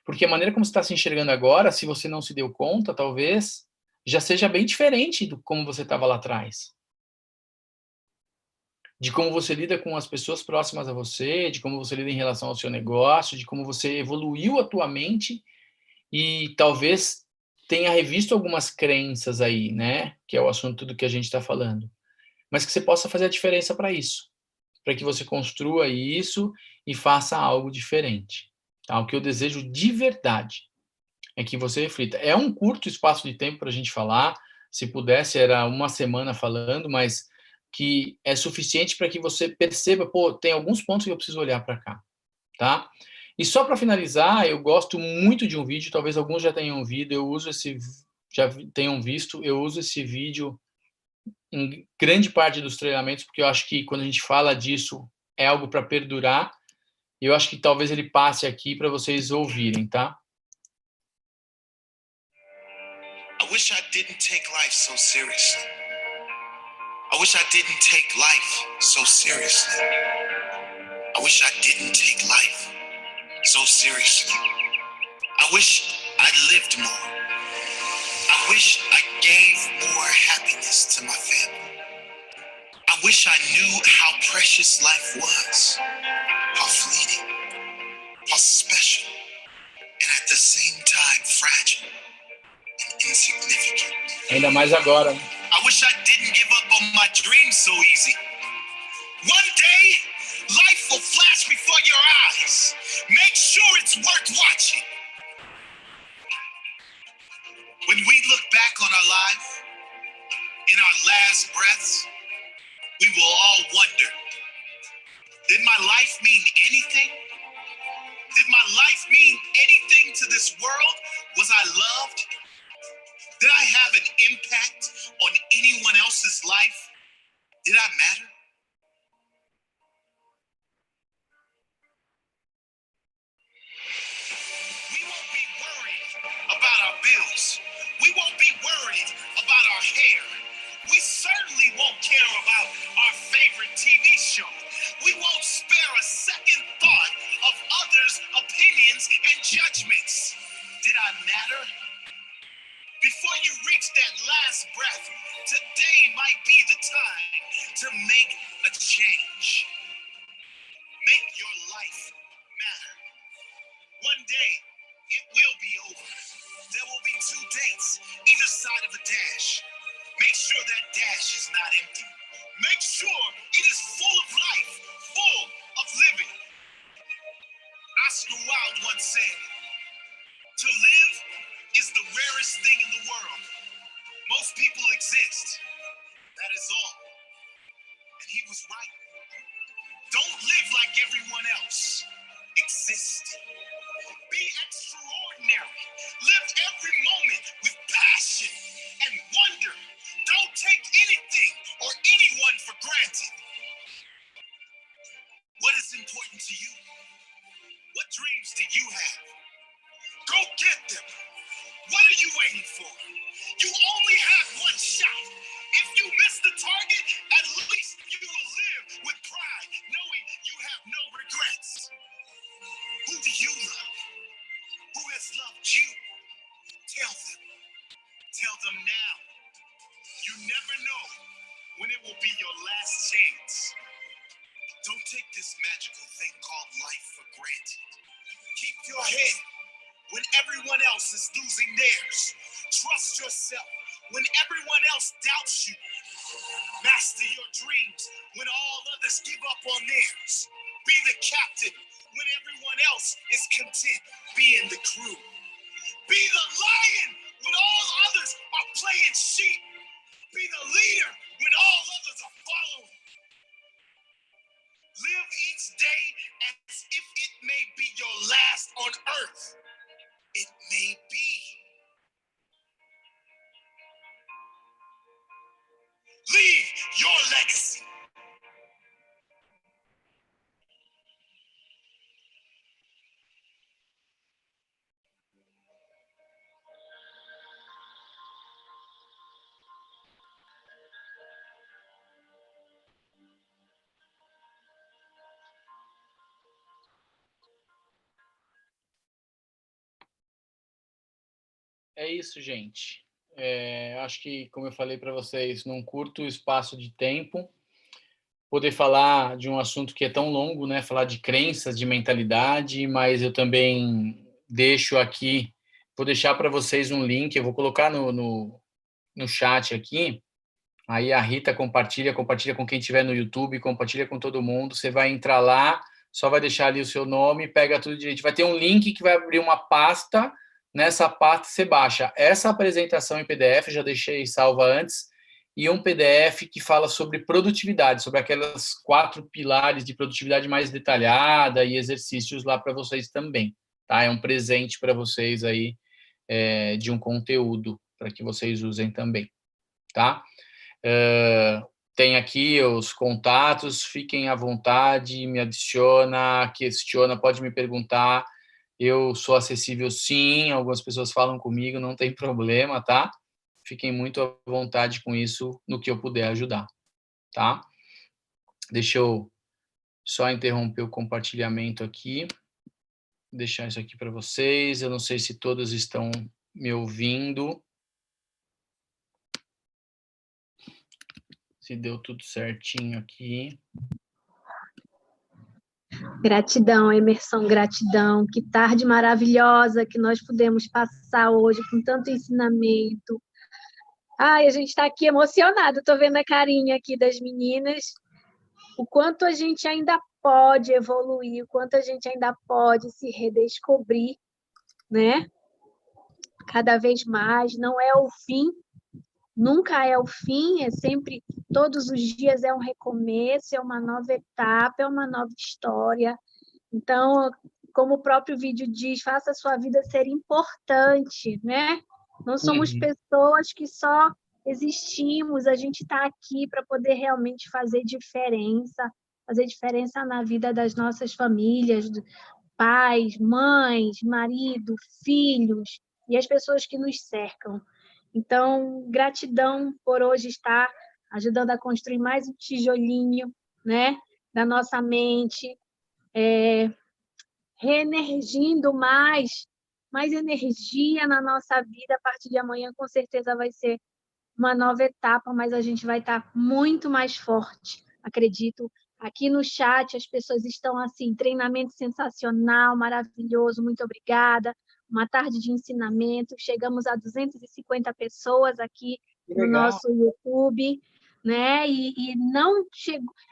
Porque a maneira como você está se enxergando agora, se você não se deu conta, talvez, já seja bem diferente do como você estava lá atrás. De como você lida com as pessoas próximas a você, de como você lida em relação ao seu negócio, de como você evoluiu a tua mente e talvez tenha revisto algumas crenças aí, né? Que é o assunto do que a gente está falando. Mas que você possa fazer a diferença para isso. Para que você construa isso e faça algo diferente. Tá? O que eu desejo de verdade é que você reflita. É um curto espaço de tempo para a gente falar. Se pudesse, era 1 semana falando, mas que é suficiente para que você perceba, pô, tem alguns pontos que eu preciso olhar para cá, tá? E só para finalizar, eu gosto muito de um vídeo, talvez alguns já tenham visto, eu uso esse vídeo em grande parte dos treinamentos, porque eu acho que quando a gente fala disso, é algo para perdurar, e eu acho que talvez ele passe aqui para vocês ouvirem, tá? I wish I didn't take life so seriously. I wish I didn't take life so seriously. I wish I didn't take life so seriously. I wish I lived more. I wish I gave more happiness to my family. I wish I knew how precious life was, how fleeting, how special, and at the same time fragile and insignificant. Ainda mais agora. I wish I didn't give up on my dreams so easy. One day, life will flash before your eyes. Make sure it's worth watching. When we look back on our life, in our last breaths, we will all wonder, did my life mean anything? Did my life mean anything to this world? Was I loved? Did I have an impact on anyone else's life? Did I matter? We won't be worried about our bills. We won't be worried about our hair. We certainly won't care about our favorite TV show. We won't spare a second thought of others' opinions and judgments. Did I matter? Before you reach that last breath, today might be the time to make a change. Make your life matter. One day, it will be over. There will be 2 dates, either side of a dash. Make sure that dash is not empty. Make sure it is full of life, full of living. Oscar Wilde once said, "To live is the rarest thing in the world. Most people exist. That is all." And he was right. Don't live like everyone else. Exist. Be extraordinary. Live every moment with passion and wonder. Don't take anything or anyone for granted. What is important to you? What dreams do you have? Go get them. What are you waiting for? You only have one shot. If you miss the target, last chance. Don't take this magical thing called life for granted. Keep your head when everyone else is losing theirs. Trust yourself when everyone else doubts you. Master your dreams when all others give up on theirs. Be the captain when everyone else is content. Be in the crew. Be the lion when all others are playing sheep. Be the leader when all others are following. Live each day as if it may be your last on earth. It may be. Leave your legacy. É isso, gente. Acho que, como eu falei para vocês, num curto espaço de tempo, poder falar de um assunto que é tão longo, né? Falar de crenças, de mentalidade, mas eu também deixo aqui, vou deixar para vocês um link, eu vou colocar no chat aqui, aí a Rita compartilha com quem estiver no YouTube, compartilha com todo mundo, você vai entrar lá, só vai deixar ali o seu nome, pega tudo direito, vai ter um link que vai abrir uma pasta, nessa pasta você baixa essa apresentação em PDF, já deixei salva antes, e um PDF que fala sobre produtividade, sobre aquelas 4 pilares de produtividade mais detalhada e exercícios lá para vocês também, tá? É um presente para vocês aí, de um conteúdo, para que vocês usem também, tá? Tem aqui os contatos, fiquem à vontade, me adiciona, questiona, pode me perguntar, eu sou acessível sim, algumas pessoas falam comigo, não tem problema, tá? Fiquem muito à vontade com isso, no que eu puder ajudar, tá? Deixa eu só interromper o compartilhamento aqui, deixar isso aqui para vocês, eu não sei se todos estão me ouvindo, se deu tudo certinho aqui. Gratidão, Emerson, gratidão. Que tarde maravilhosa que nós pudemos passar hoje com tanto ensinamento. Ai, a gente está aqui emocionado, estou vendo a carinha aqui das meninas. O quanto a gente ainda pode evoluir, o quanto a gente ainda pode se redescobrir, né? Cada vez mais, não é o fim, nunca é o fim, é sempre, todos os dias é um recomeço, é uma nova etapa, é uma nova história. Então, como o próprio vídeo diz, faça a sua vida ser importante, né? Não somos pessoas que só existimos, a gente está aqui para poder realmente fazer diferença na vida das nossas famílias, pais, mães, marido, filhos e as pessoas que nos cercam. Então, gratidão por hoje estar ajudando a construir mais um tijolinho, né, da nossa mente, reenergindo mais energia na nossa vida. A partir de amanhã, com certeza, vai ser uma nova etapa, mas a gente vai estar muito mais forte, acredito. Aqui no chat as pessoas estão assim, treinamento sensacional, maravilhoso, muito obrigada. Uma tarde de ensinamento, chegamos a 250 pessoas aqui no nosso YouTube, né? E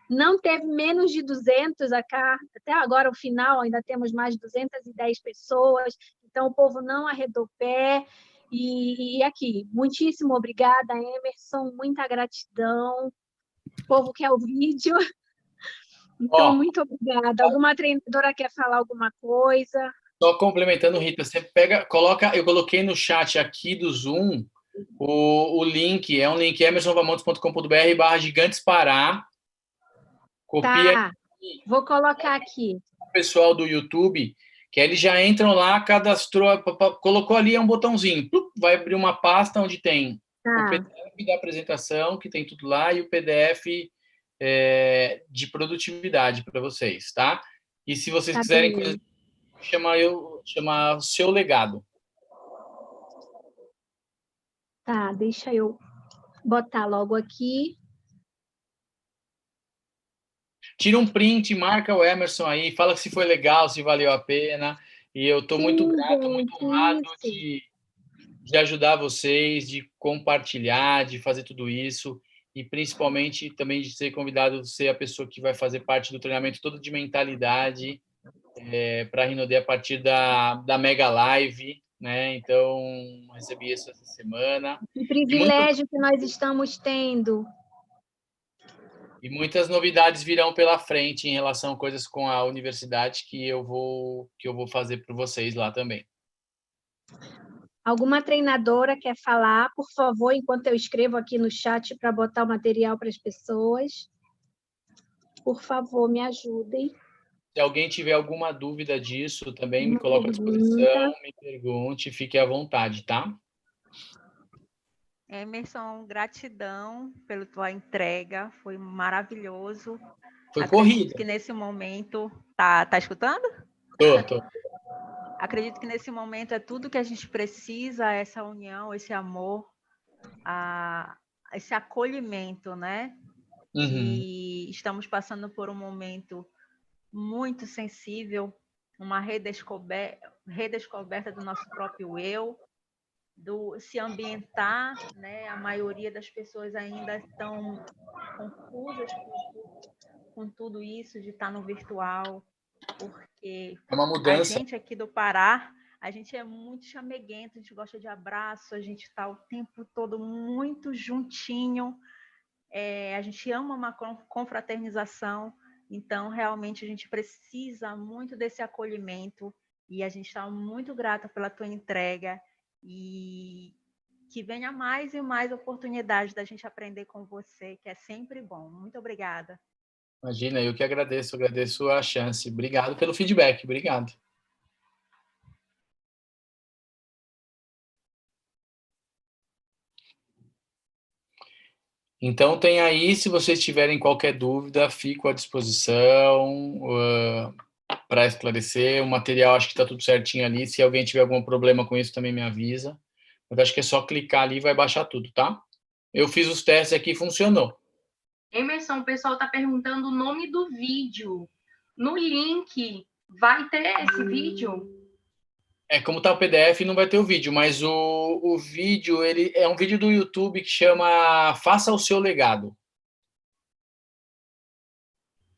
não teve menos de 200 acá, até agora o final ainda temos mais de 210 pessoas, então o povo não arredou pé. E aqui, muitíssimo obrigada, Emerson, muita gratidão. O povo quer o vídeo. Então, muito obrigada. Alguma treinadora quer falar alguma coisa? Só complementando, Rita, você coloca, eu coloquei no chat aqui do Zoom o link, é um link emersonvamontes.com.br/gigantespará. Copia. Tá, vou colocar aqui. O pessoal do YouTube, que eles já entram lá, cadastrou, colocou ali um botãozinho, vai abrir uma pasta onde tem o PDF da apresentação, que tem tudo lá, e o PDF de produtividade para vocês, tá? E se vocês quiserem coisas, chama o seu legado. Tá, deixa eu botar logo aqui. Tira um print, marca o Emerson aí, fala se foi legal, se valeu a pena. E eu estou muito grato, muito honrado de ajudar vocês, de compartilhar, de fazer tudo isso. E principalmente também de ser convidado a ser a pessoa que vai fazer parte do treinamento todo de mentalidade para a Rinode a partir da Mega Live, né? Então, recebi isso essa semana. Que privilégio que nós estamos tendo. E muitas novidades virão pela frente em relação a coisas com a universidade que eu vou fazer para vocês lá também. Alguma treinadora quer falar, por favor, enquanto eu escrevo aqui no chat para botar o material para as pessoas? Por favor, me ajudem. Se alguém tiver alguma dúvida disso, também me coloque à disposição, me pergunte, fique à vontade, tá? Emerson, gratidão pela tua entrega, foi maravilhoso. Foi corrido. Que nesse momento... Tá escutando? Tô. Acredito que nesse momento é tudo que a gente precisa, essa união, esse amor, esse acolhimento, né? Uhum. E estamos passando por um momento muito sensível, uma redescoberta do nosso próprio eu, do se ambientar, né? A maioria das pessoas ainda estão confusas com tudo isso de estar no virtual, porque é uma mudança. A gente aqui do Pará, a gente é muito chameguento, a gente gosta de abraço, a gente está o tempo todo muito juntinho, a gente ama uma confraternização, então realmente a gente precisa muito desse acolhimento e a gente está muito grata pela tua entrega e que venha mais e mais oportunidades da gente aprender com você, que é sempre bom. Muito obrigada. Imagina, eu que agradeço a chance. Obrigado pelo feedback, obrigado. Então, tem aí, se vocês tiverem qualquer dúvida, fico à disposição para esclarecer. O material, acho que está tudo certinho ali. Se alguém tiver algum problema com isso, também me avisa. Mas acho que é só clicar ali e vai baixar tudo, tá? Eu fiz os testes aqui e funcionou. Emerson, o pessoal está perguntando o nome do vídeo. No link, vai ter esse vídeo? Como está o PDF, não vai ter o vídeo, mas o vídeo, ele é um vídeo do YouTube que chama Faça o Seu Legado.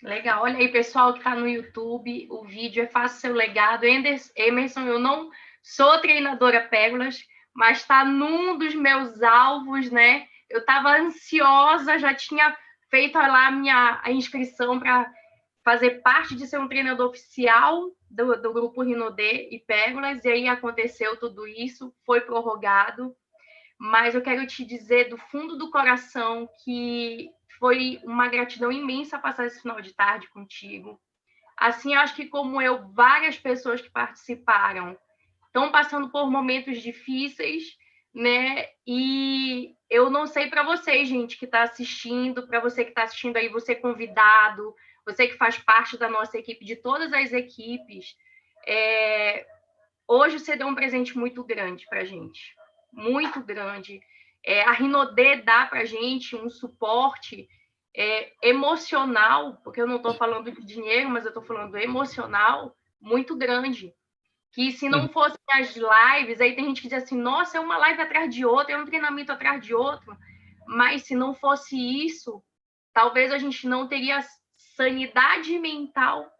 Legal, olha aí, pessoal que está no YouTube, o vídeo é Faça o Seu Legado. Emerson, eu não sou treinadora Pérolas, mas está num dos meus alvos, né? Eu estava ansiosa, já tinha feito lá a inscrição para fazer parte de ser um treinador oficial do grupo Rinode e Pérolas, e aí aconteceu tudo isso, foi prorrogado, mas eu quero te dizer do fundo do coração que foi uma gratidão imensa passar esse final de tarde contigo. Assim, acho que como eu, várias pessoas que participaram estão passando por momentos difíceis, né? E eu não sei para vocês, gente, que está assistindo, para você que está assistindo aí, você convidado, você que faz parte da nossa equipe, de todas as equipes, hoje você deu um presente muito grande para a gente, muito grande. A Rinode dá para a gente um suporte emocional, porque eu não estou falando de dinheiro, mas eu estou falando emocional, muito grande. Que se não fossem as lives, aí tem gente que diz assim, nossa, é uma live atrás de outra, é um treinamento atrás de outro, mas se não fosse isso, talvez a gente não teria sanidade mental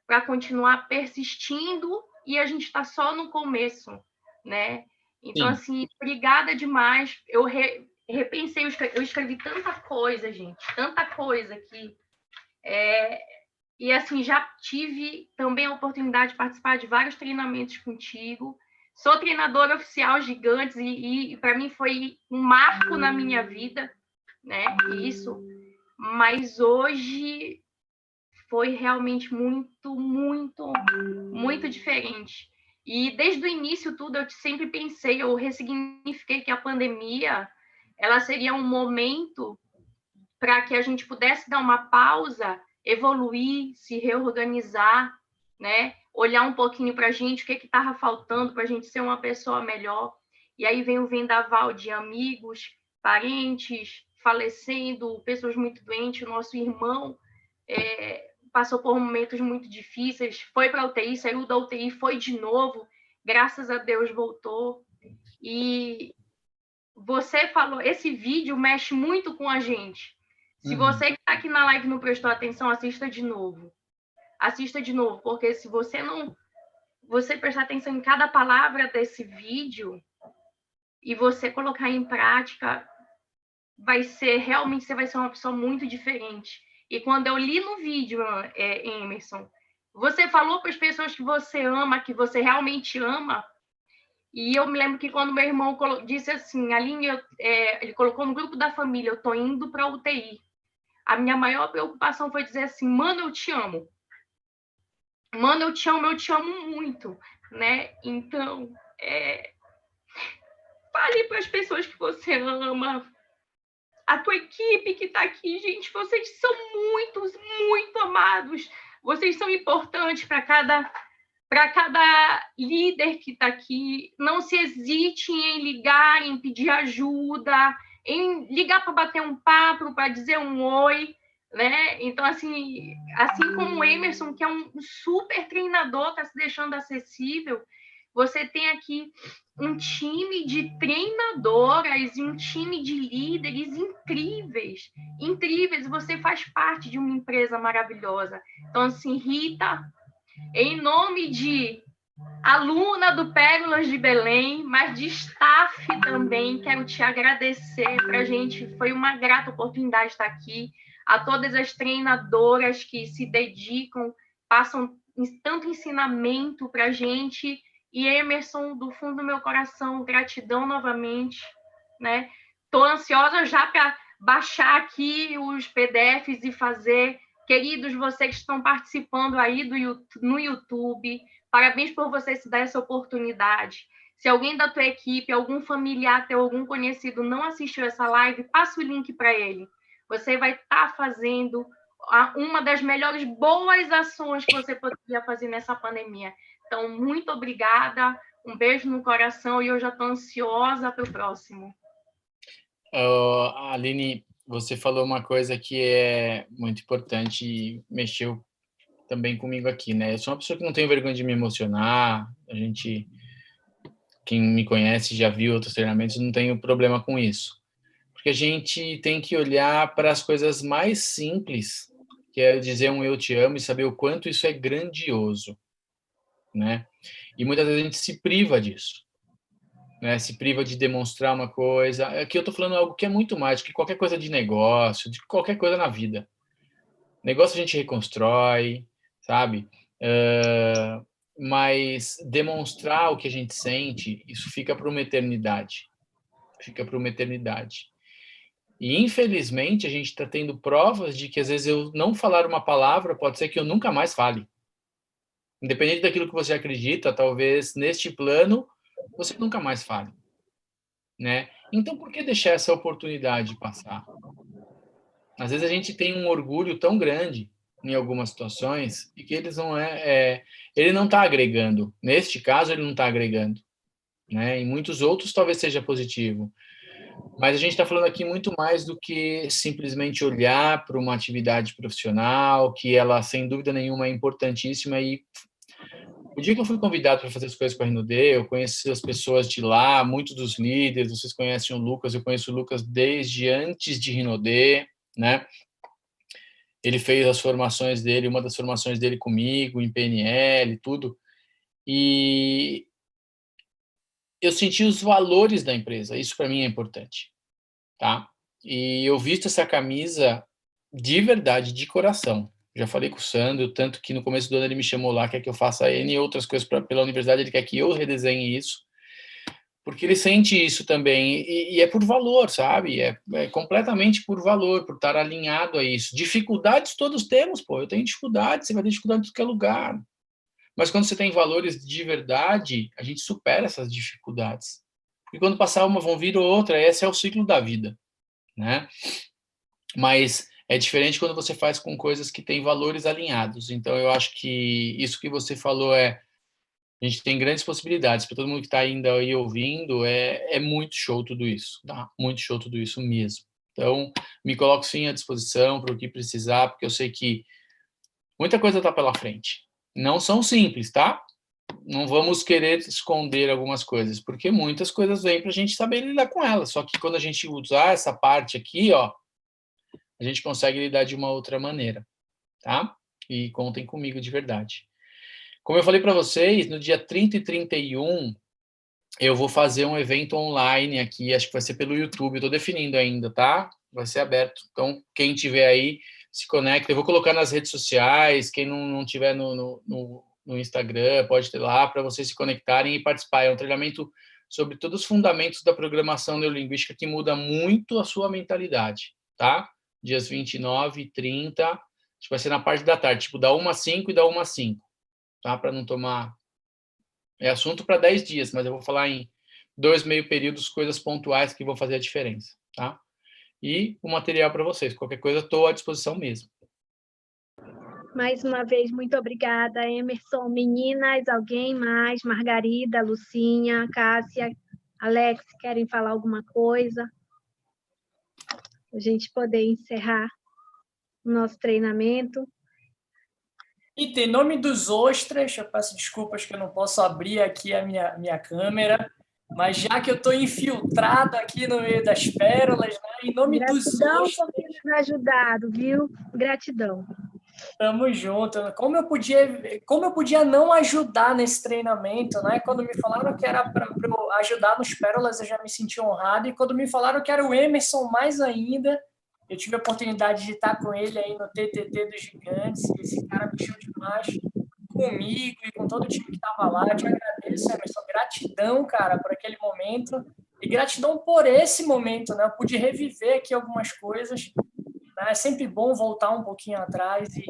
para continuar persistindo e a gente está só no começo, né? Então, assim, obrigada demais. Eu repensei, eu escrevi tanta coisa, gente, tanta coisa que... E, assim, já tive também a oportunidade de participar de vários treinamentos contigo. Sou treinadora oficial Gigantes e para mim foi um marco na minha vida, né? Isso. Mas hoje foi realmente muito, muito, muito diferente. E desde o início tudo eu sempre pensei, eu ressignifiquei que a pandemia ela seria um momento para que a gente pudesse dar uma pausa, evoluir, se reorganizar, né? Olhar um pouquinho para a gente, o que estava faltando para a gente ser uma pessoa melhor. E aí vem o vendaval de amigos, parentes falecendo, pessoas muito doentes, o nosso irmão passou por momentos muito difíceis, foi para a UTI, saiu da UTI, foi de novo, graças a Deus voltou. E você falou, esse vídeo mexe muito com a gente. Se você que está aqui na live não prestou atenção, assista de novo. Assista de novo, porque se você prestar atenção em cada palavra desse vídeo e você colocar em prática, você vai ser uma pessoa muito diferente. E quando eu li no vídeo, Emerson, você falou para as pessoas que você ama, que você realmente ama, e eu me lembro que quando meu irmão disse assim, Aline, ele colocou no grupo da família, eu tô indo para a UTI. A minha maior preocupação foi dizer assim, mano, eu te amo. Mano, eu te amo muito, né? Então, fale para as pessoas que você ama. A tua equipe que está aqui, gente, vocês são muito amados. Vocês são importantes para cada líder que está aqui. Não se hesite em ligar, em pedir ajuda, em ligar para bater um papo, para dizer um oi, né? Então, assim como o Emerson, que é um super treinador, está se deixando acessível, você tem aqui um time de treinadoras e um time de líderes incríveis. Você faz parte de uma empresa maravilhosa. Então, assim, Rita, em nome de aluna do Pérolas de Belém, mas de staff também, quero te agradecer. Para a gente foi uma grata oportunidade estar aqui. A todas as treinadoras que se dedicam, passam tanto ensinamento para a gente. E Emerson, do fundo do meu coração, gratidão novamente, né? Estou ansiosa já para baixar aqui os PDFs e fazer. Queridos, vocês que estão participando aí no YouTube, parabéns por vocês se dar essa oportunidade. Se alguém da tua equipe, algum familiar teu, algum conhecido não assistiu essa live, passa o link para ele. Você vai estar fazendo uma das melhores boas ações que você poderia fazer nessa pandemia. Então, muito obrigada, um beijo no coração e eu já estou ansiosa para o próximo. Aline, você falou uma coisa que é muito importante e mexeu também comigo aqui, né? Eu sou uma pessoa que não tenho vergonha de me emocionar, quem me conhece já viu outros treinamentos, não tenho problema com isso. Porque a gente tem que olhar para as coisas mais simples, que é dizer um eu te amo e saber o quanto isso é grandioso, né? E muitas vezes a gente se priva disso, né? Se priva de demonstrar uma coisa. Aqui eu estou falando algo que é muito mais do que qualquer coisa de negócio, de qualquer coisa na vida. Negócio a gente reconstrói, sabe? Mas demonstrar o que a gente sente, isso fica para uma eternidade. Fica para uma eternidade. E, infelizmente, a gente está tendo provas de que, às vezes, eu não falar uma palavra, pode ser que eu nunca mais fale. Independente daquilo que você acredita, talvez, neste plano, você nunca mais fale, né? Então, por que deixar essa oportunidade passar? Às vezes, a gente tem um orgulho tão grande em algumas situações e que ele não está agregando. Neste caso, ele não está agregando, né? Em muitos outros, talvez seja positivo. Mas a gente está falando aqui muito mais do que simplesmente olhar para uma atividade profissional, que ela, sem dúvida nenhuma, é importantíssima. E o dia que eu fui convidado para fazer as coisas com a Rinodê, eu conheci as pessoas de lá, muitos dos líderes, vocês conhecem o Lucas, eu conheço o Lucas desde antes de Rinodê, né? Ele fez as formações dele, uma das formações dele comigo, em PNL, tudo. E eu senti os valores da empresa, isso para mim é importante, tá? E eu visto essa camisa de verdade, de coração. Já falei com o Sandro, tanto que no começo do ano ele me chamou lá, quer que eu faça N outras coisas pela universidade, ele quer que eu redesenhe isso, porque ele sente isso também, e é por valor, sabe? É completamente por valor, por estar alinhado a isso. Dificuldades todos temos, pô, eu tenho dificuldades, você vai ter dificuldade em qualquer lugar. Mas quando você tem valores de verdade, a gente supera essas dificuldades. E quando passar uma, vão vir outra, esse é o ciclo da vida, né? Mas é diferente quando você faz com coisas que têm valores alinhados. Então, eu acho que isso que você falou a gente tem grandes possibilidades. Para todo mundo que está ainda aí ouvindo, é muito show tudo isso, tá? Muito show tudo isso mesmo, Então, me coloco sim à disposição para o que precisar, porque eu sei que muita coisa está pela frente. Não são simples, tá? Não vamos querer esconder algumas coisas, porque muitas coisas vêm para a gente saber lidar com elas. Só que quando a gente usar essa parte aqui, ó, a gente consegue lidar de uma outra maneira, tá? E contem comigo de verdade. Como eu falei para vocês, no dia 30 e 31, eu vou fazer um evento online aqui, acho que vai ser pelo YouTube, eu tô definindo ainda, tá? Vai ser aberto. Então, quem tiver aí, se conecta. Eu vou colocar nas redes sociais, quem não tiver no Instagram, pode ter lá, para vocês se conectarem e participar. É um treinamento sobre todos os fundamentos da programação neurolinguística que muda muito a sua mentalidade, tá? Dias 29 e 30, acho que vai ser na parte da tarde, tipo, da 1 às 5 e da 1 às 5, tá? Para não tomar... É assunto para 10 dias, mas eu vou falar em 2 meio períodos, coisas pontuais que vão fazer a diferença, tá? E o material para vocês. Qualquer coisa, estou à disposição mesmo. Mais uma vez, muito obrigada, Emerson. Meninas, alguém mais? Margarida, Lucinha, Cássia, Alex, querem falar alguma coisa? A gente poder encerrar o nosso treinamento. E em nome dos ostras, eu peço desculpas que eu não posso abrir aqui a minha câmera, mas já que eu estou infiltrado aqui no meio das pérolas, né, em nome dos ostras... Gratidão por ter nos ajudado, viu? Gratidão. Tamo junto. Como eu podia não ajudar nesse treinamento, né? Quando me falaram que era para eu ajudar nos pérolas, eu já me senti honrado, e quando me falaram que era o Emerson, mais ainda. Eu tive a oportunidade de estar com ele aí no TTT dos Gigantes. Esse cara mexeu demais comigo e com todo o time que estava lá. Eu te agradeço, Emerson. Gratidão, cara, por aquele momento. E gratidão por esse momento, né? Eu pude reviver aqui algumas coisas. Né? É sempre bom voltar um pouquinho atrás e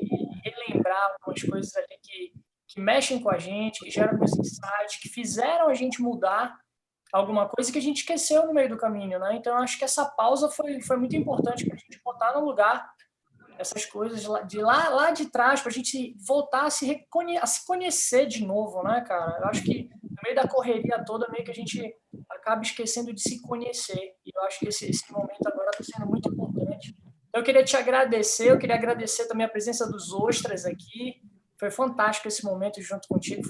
relembrar algumas coisas ali que mexem com a gente, que geram alguns insights, que fizeram a gente mudar alguma coisa que a gente esqueceu no meio do caminho, né? Então, eu acho que essa pausa foi muito importante para a gente botar no lugar essas coisas lá de trás, para a gente voltar a se conhecer de novo, né, cara? Eu acho que no meio da correria toda, meio que a gente acaba esquecendo de se conhecer. E eu acho que esse momento agora está sendo muito importante. Então, eu queria te agradecer, eu queria agradecer também a presença dos ostras aqui. Foi fantástico esse momento junto contigo,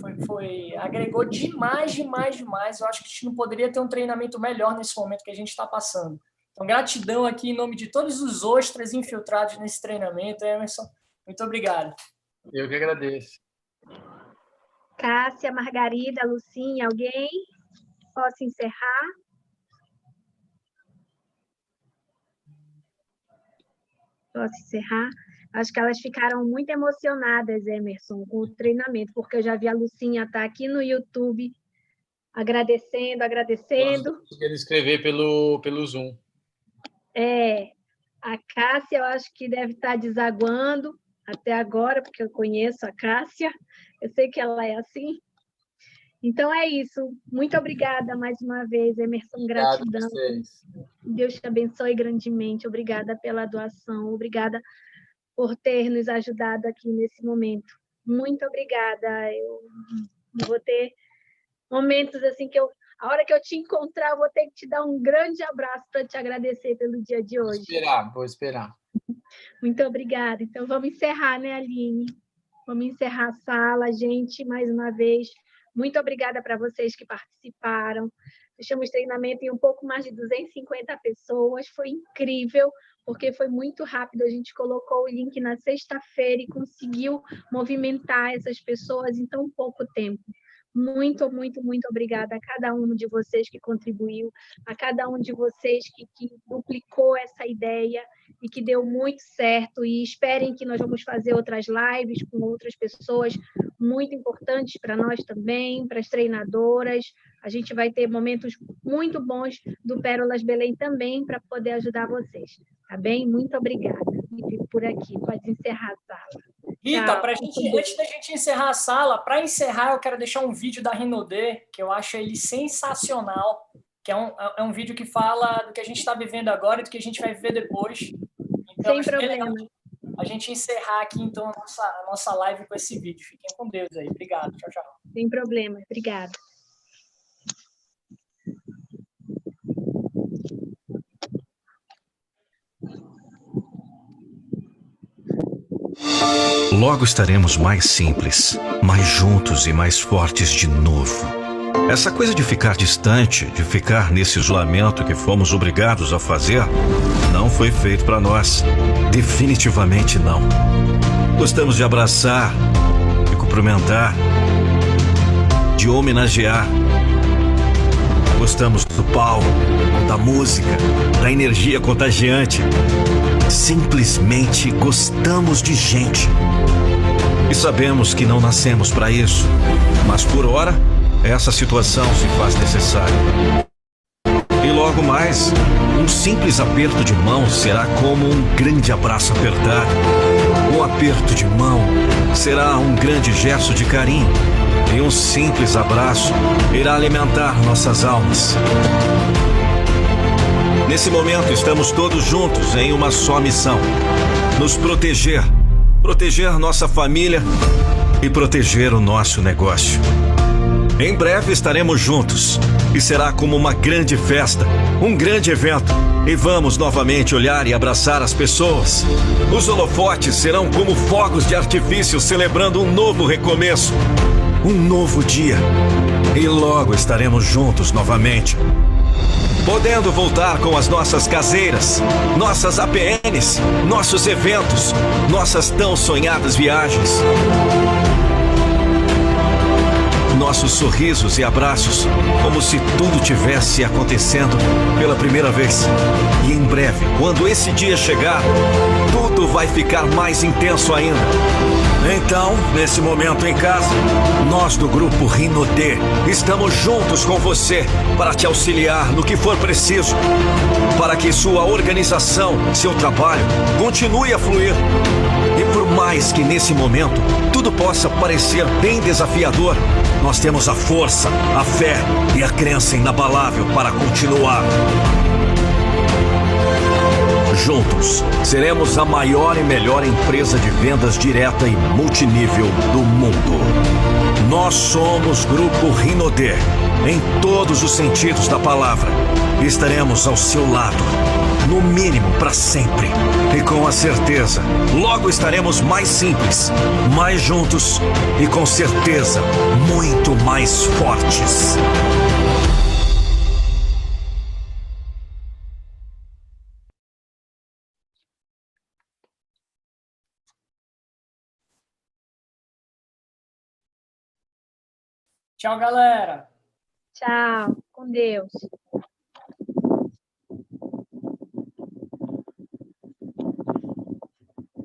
agregou demais. Eu acho que a gente não poderia ter um treinamento melhor nesse momento que a gente está passando. Então, gratidão aqui em nome de todos os ostras infiltrados nesse treinamento, Emerson. Muito obrigado. Eu que agradeço. Cássia, Margarida, Lucinha, alguém? Posso encerrar? Posso encerrar? Acho que elas ficaram muito emocionadas, Emerson, com o treinamento, porque eu já vi a Lucinha estar aqui no YouTube agradecendo. Quero escrever pelo Zoom. A Cássia, eu acho que deve estar desaguando até agora, porque eu conheço a Cássia, eu sei que ela é assim. Então é isso. Muito obrigada mais uma vez, Emerson. Gratidão. Deus te abençoe grandemente. Obrigada pela doação. Obrigada por ter nos ajudado aqui nesse momento. Muito obrigada. Eu vou ter momentos assim que a hora que eu te encontrar, eu vou ter que te dar um grande abraço para te agradecer pelo dia de hoje. Vou esperar. Muito obrigada. Então, vamos encerrar, né, Aline? Vamos encerrar a sala, gente, mais uma vez. Muito obrigada para vocês que participaram. Fechamos treinamento em um pouco mais de 250 pessoas. Foi incrível, porque foi muito rápido. A gente colocou o link na sexta-feira e conseguiu movimentar essas pessoas em tão pouco tempo. Muito obrigada a cada um de vocês que contribuiu, a cada um de vocês que duplicou essa ideia e que deu muito certo. E esperem que nós vamos fazer outras lives com outras pessoas muito importantes para nós também, para as treinadoras. A gente vai ter momentos muito bons do Pérolas Belém também para poder ajudar vocês. Tá bem? Muito obrigada. E fico por aqui. Pode encerrar a sala. Rita, antes da gente encerrar a sala, para encerrar, eu quero deixar um vídeo da Rinodê, que eu acho ele sensacional, que é um vídeo que fala do que a gente está vivendo agora e do que a gente vai viver depois. Então, sem problema. A gente encerrar aqui, então, a nossa live com esse vídeo. Fiquem com Deus aí. Obrigado. Tchau, tchau. Sem problema. Obrigada. logo estaremos mais simples, mais juntos e mais fortes de novo. Essa coisa de ficar distante, de ficar nesse isolamento que fomos obrigados a fazer, não foi feito para nós. Definitivamente não. Gostamos de abraçar, de cumprimentar, de homenagear. Gostamos do palco, da música, da energia contagiante. Simplesmente gostamos de gente. E sabemos que não nascemos para isso, mas por hora, essa situação se faz necessária. E logo mais, um simples aperto de mão será como um grande abraço apertado. Um aperto de mão será um grande gesto de carinho. E um simples abraço irá alimentar nossas almas. Nesse momento, estamos todos juntos em uma só missão: nos proteger. Proteger nossa família e proteger o nosso negócio. Em breve estaremos juntos e será como uma grande festa, um grande evento. E vamos novamente olhar e abraçar as pessoas. Os holofotes serão como fogos de artifício celebrando um novo recomeço, um novo dia. E logo estaremos juntos novamente, podendo voltar com as nossas caseiras, nossas APNs, nossos eventos, nossas tão sonhadas viagens. Nossos sorrisos e abraços, como se tudo tivesse acontecendo pela primeira vez. E em breve, quando esse dia chegar, tudo vai ficar mais intenso ainda. Então, nesse momento em casa, nós do grupo Rinodê estamos juntos com você para te auxiliar no que for preciso, para que sua organização, seu trabalho, continue a fluir. E por mais que nesse momento tudo possa parecer bem desafiador, nós temos a força, a fé e a crença inabalável para continuar. Juntos, seremos a maior e melhor empresa de vendas direta e multinível do mundo. Nós somos Grupo Rinodê, em todos os sentidos da palavra. Estaremos ao seu lado, no mínimo para sempre. E com a certeza, logo estaremos mais simples, mais juntos e com certeza, muito mais fortes. Tchau, galera. Tchau, com Deus.